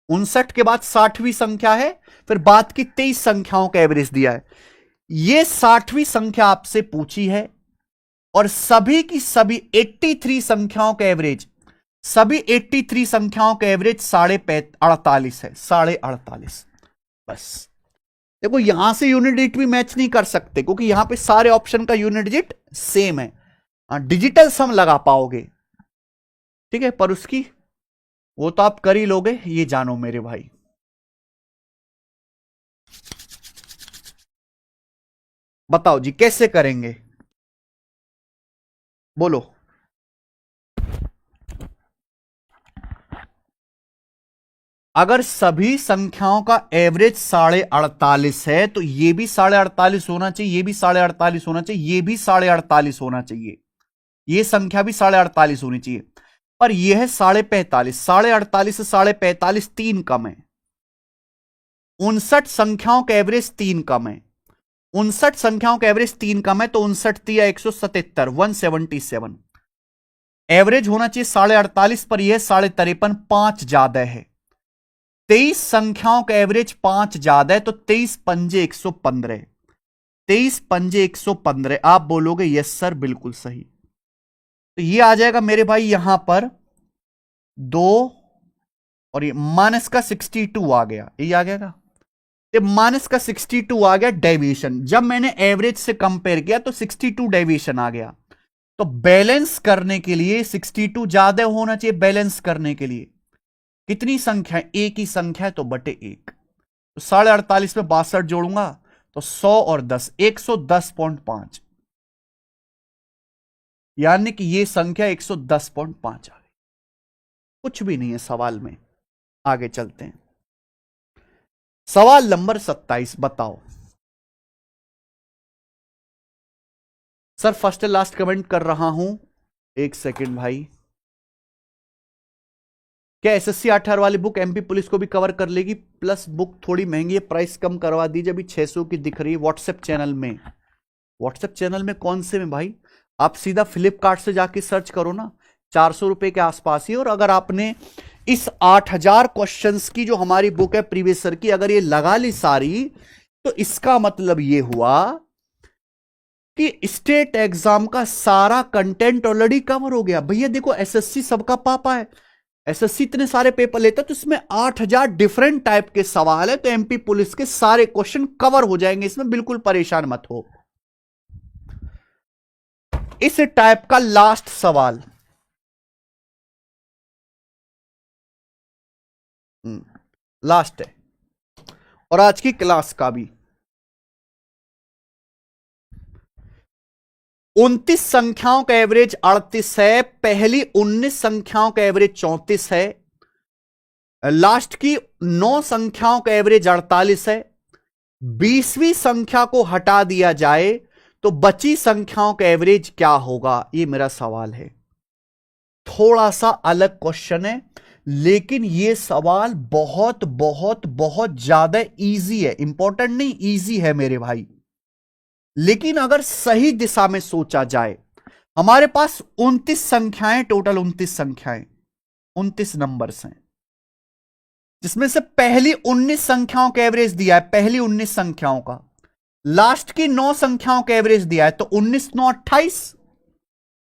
59 के बाद 60वीं संख्या है, फिर बाद की 23 संख्याओं का एवरेज दिया है, ये 60वीं संख्या आपसे पूछी है, और सभी की सभी 83 संख्याओं का एवरेज, सभी 83 संख्याओं का एवरेज 48.5 है, 48.5, बस। देखो यहां से यूनिट डिजिट भी मैच नहीं कर सकते, क्योंकि यहां पे सारे ऑप्शन का यूनिट डिजिट सेम है, डिजिटल सम लगा पाओगे, ठीक है, पर उसकी वो तो आप कर ही लोगे, ये जानो मेरे भाई। बताओ जी कैसे करेंगे, बोलो। अगर सभी संख्याओं का एवरेज 48.5 है तो ये भी 48.5 होना चाहिए, ये भी 48.5 होना चाहिए, ये भी 48.5 होना चाहिए, ये संख्या भी 48.5 होनी चाहिए। पर यह है 45.5, 48.5 से 45.5 3 कम है। 59 संख्याओं का एवरेज 3 कम है, 59 संख्याओं का एवरेज 3 कम है, तो 59 177, 177 एवरेज होना चाहिए 48.5 पर, यह 53.5, 5 ज्यादा है। 23 संख्याओं का एवरेज 5 ज्यादा है, तो 23 पंजे 115, 23 पंजे 115। आप बोलोगे यस सर बिल्कुल सही, तो ये आ जाएगा मेरे भाई यहां पर 2, और ये माइनस का 62 आ गया, ये आ गया, माइनस का 62 आ गया डेविएशन। जब मैंने एवरेज से कंपेयर किया तो 62 डेविएशन आ गया। तो बैलेंस करने के लिए 62 ज्यादा होना चाहिए, बैलेंस करने के लिए कितनी संख्या, एक ही संख्या है तो बटे 1, तो 48.5 में 62 जोड़ूंगा तो 100 और 10, 110.5, यानी कि यह संख्या 110.5 आ गई। कुछ भी नहीं है सवाल में। आगे चलते हैं, सवाल नंबर 27 बताओ। सर फर्स्ट लास्ट कमेंट कर रहा हूं, एक सेकंड भाई। क्या एसएससी 18 वाली बुक एमपी पुलिस को भी कवर कर लेगी? प्लस बुक थोड़ी महंगी है, प्राइस कम करवा दीजिए, अभी 600 की दिख रही है व्हाट्सएप चैनल में। व्हाट्सएप चैनल में कौन से में भाई? आप सीधा फ्लिपकार्ट से जाके सर्च करो ना, 400 रुपए के आसपास ही। और अगर आपने इस 8000 क्वेश्चंस की जो हमारी बुक है प्रीवियस ईयर की, अगर ये लगा ली सारी, तो इसका मतलब ये हुआ कि स्टेट एग्जाम का सारा कंटेंट ऑलरेडी कवर हो गया। भैया देखो एसएससी सबका पापा है, एसएससी इतने सारे पेपर लेता है, तो इसमें 8000 डिफरेंट टाइप के सवाल है, तो एमपी पुलिस के सारे क्वेश्चन कवर हो जाएंगे, इसमें बिल्कुल परेशान मत हो। इस टाइप का लास्ट सवाल, लास्ट है, और आज की क्लास का भी। 29 संख्याओं का एवरेज 38 है, पहली 19 संख्याओं का एवरेज 34 है, लास्ट की 9 संख्याओं का एवरेज 48 है। 20वीं संख्या को हटा दिया जाए तो बची संख्याओं का एवरेज क्या होगा, यह मेरा सवाल है। थोड़ा सा अलग क्वेश्चन है, लेकिन यह सवाल बहुत बहुत बहुत ज्यादा इजी है, इंपॉर्टेंट नहीं, इजी है मेरे भाई। लेकिन अगर सही दिशा में सोचा जाए, हमारे पास 29 संख्याएं, टोटल 29 संख्याएं, 29 नंबर्स हैं, जिसमें से पहली 19 संख्याओं का एवरेज दिया है, पहली 19 संख्याओं का, लास्ट की 9 संख्याओं का एवरेज दिया है, तो 19 9 28,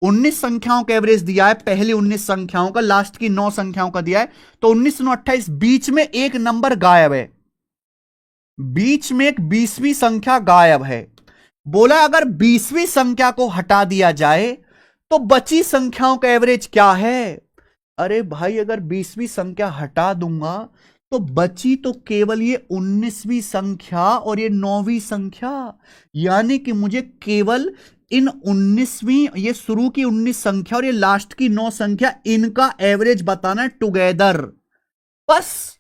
19 संख्याओं का एवरेज दिया है, पहली 19 संख्याओं का, लास्ट की 9 संख्याओं का दिया है, तो 19 9 28, बीच में एक नंबर गायब है, बीच में एक 20वीं संख्या गायब है। बोला अगर 20वीं संख्या को हटा दिया जाए तो बची संख्याओं का एवरेज क्या है? अरे भाई अगर 20वीं संख्या हटा दूंगा तो बची तो केवल ये 19वीं संख्या और ये 9वीं संख्या, यानी कि मुझे केवल इन 19वीं, ये शुरू की 19 संख्या और ये लास्ट की 9 संख्या, इनका एवरेज बताना है टुगेदर। बस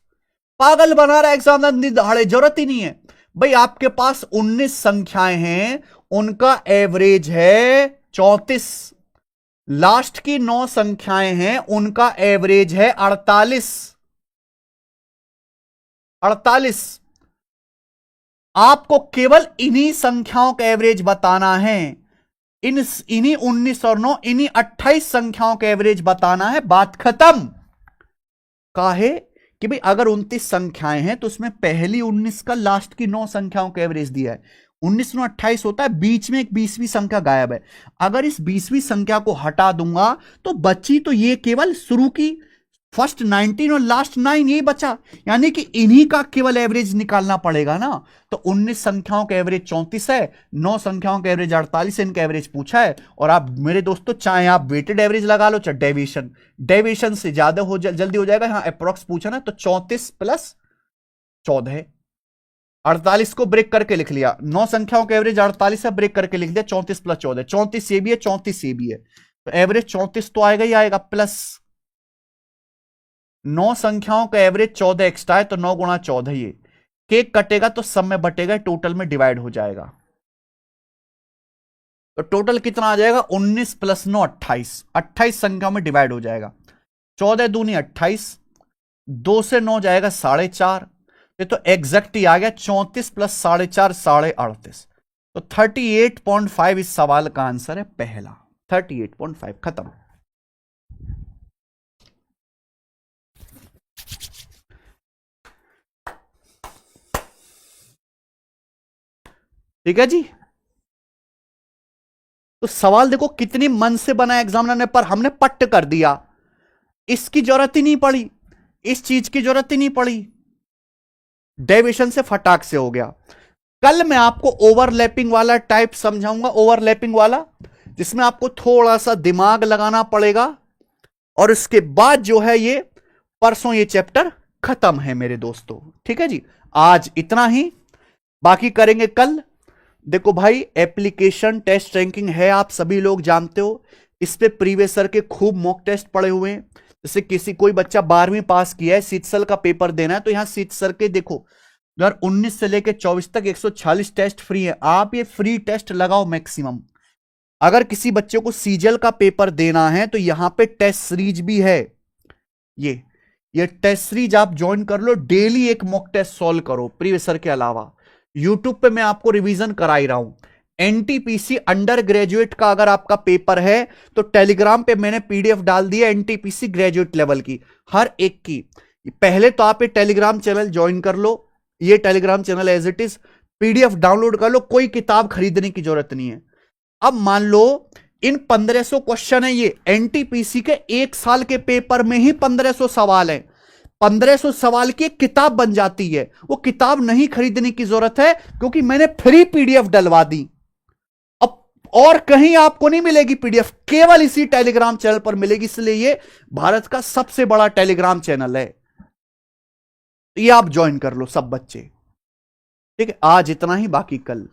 पागल बना रहा है एग्जाम दिहाड़े, जरूरत ही नहीं है भाई। आपके पास 19 संख्याएं हैं, उनका एवरेज है 34, लास्ट की 9 संख्याएं हैं, उनका एवरेज है 48, 48। आपको केवल इन्हीं संख्याओं का एवरेज बताना है, इन्हीं 19 और 9, इन्हीं 28 संख्याओं का एवरेज बताना है, बात खत्म। काहे कि भाई अगर 29 संख्याएं हैं तो उसमें पहली 19 का लास्ट की 9 संख्याओं का एवरेज दिया है, 19 9 28 होता है, बीच में एक 20वीं संख्या गायब है। अगर इस 20वीं संख्या को हटा दूंगा तो बची तो ये केवल शुरू की फर्स्ट 19 और लास्ट 9, यही बचा, यानी कि इन्हीं का केवल एवरेज निकालना पड़ेगा ना। तो 19 संख्याओं का एवरेज 34 है, 9 संख्याओं का एवरेज 48 है, इनका एवरेज पूछा है। और आप मेरे दोस्तों चाहे आप वेटेड एवरेज लगा लो चाहे डेविएशन, डेविएशन से ज्यादा हो जल्दी हो जाएगा। यहां अप्रॉक्स पूछा ना, तो 34 प्लस 14, 48 को ब्रेक करके लिख लिया, 9 संख्याओं का एवरेज 48 है, ब्रेक करके लिख दिया 34 प्लस 14, 34 ये भी है, 34 ये भी है, तो एवरेज 34 तो आएगा ही आएगा, प्लस 9 संख्याओं का एवरेज 14 एक्स्ट्रा है, तो 9 गुणा 14 ये केक कटेगा तो सब में बटेगा, टोटल में डिवाइड हो जाएगा। तो टोटल कितना आ जाएगा? 19 प्लस 9 28, 28 संख्याओं में डिवाइड हो जाएगा। 14 दूनी 28, 2 से 9 जाएगा 4.5, ये तो एग्जैक्ट ही आ गया। 34 प्लस 4.5 38, तो 38.5 इस सवाल का आंसर है पहला। 38.5 खत्म। ठीक है जी। तो सवाल देखो कितनी मन से बना एग्जामिनर ने, पर हमने पट्ट कर दिया, इसकी जरूरत ही नहीं पड़ी, इस चीज की जरूरत ही नहीं पड़ी, डेविएशन से फटाक से हो गया। कल मैं आपको ओवरलैपिंग वाला टाइप समझाऊंगा, ओवरलैपिंग वाला, जिसमें आपको थोड़ा सा दिमाग लगाना पड़ेगा, और उसके बाद जो है ये परसों ये चैप्टर खत्म है मेरे दोस्तों। ठीक है जी, आज इतना ही, बाकी करेंगे कल। देखो भाई, एप्लीकेशन टेस्ट रैंकिंग है, आप सभी लोग जानते हो, इस पे प्रीवियस ईयर के खूब मॉक टेस्ट पड़े हुए हैं। जैसे किसी कोई बच्चा 12वीं पास किया है, सीटसल का पेपर देना है, तो यहां सीटसल के देखो 2019 से लेकर 24 तक 140 टेस्ट फ्री है। आप ये फ्री टेस्ट लगाओ मैक्सिमम। अगर किसी बच्चे को सीजल का पेपर देना है तो यहां पे टेस्ट सीरीज भी है, ये टेस्ट सीरीज आप ज्वाइन कर लो, डेली एक मॉक टेस्ट सॉल्व करो प्रीवियस ईयर के अलावा। यूट्यूब पे मैं आपको रिवीजन करा ही रहा हूं। एनटीपीसी अंडर ग्रेजुएट का अगर आपका पेपर है तो टेलीग्राम पे मैंने पीडीएफ डाल दी है एनटीपीसी ग्रेजुएट लेवल की, हर एक की। पहले तो आप ये टेलीग्राम चैनल ज्वाइन कर लो, ये telegram channel as it is, PDF download कर लो, कोई किताब खरीदने की जरूरत नहीं है। अब मान लो इन 1500 क्वेश्चन है, ये एनटीपीसी के एक साल के पेपर में ही 1500 सवाल है। 1500 सवाल की एक किताब बन जाती है। वो किताब नहीं खरीदने की जरूरत है, क्योंकि मैंने फ्री पीडीएफ डलवा दी। अब और कहीं आपको नहीं मिलेगी पीडीएफ, केवल इसी टेलीग्राम चैनल पर मिलेगी, इसलिए ये भारत का सबसे बड़ा टेलीग्राम चैनल है। ये आप ज्वाइन कर लो सब बच्चे। ठीक है, आज इतना ही, बाकी कल।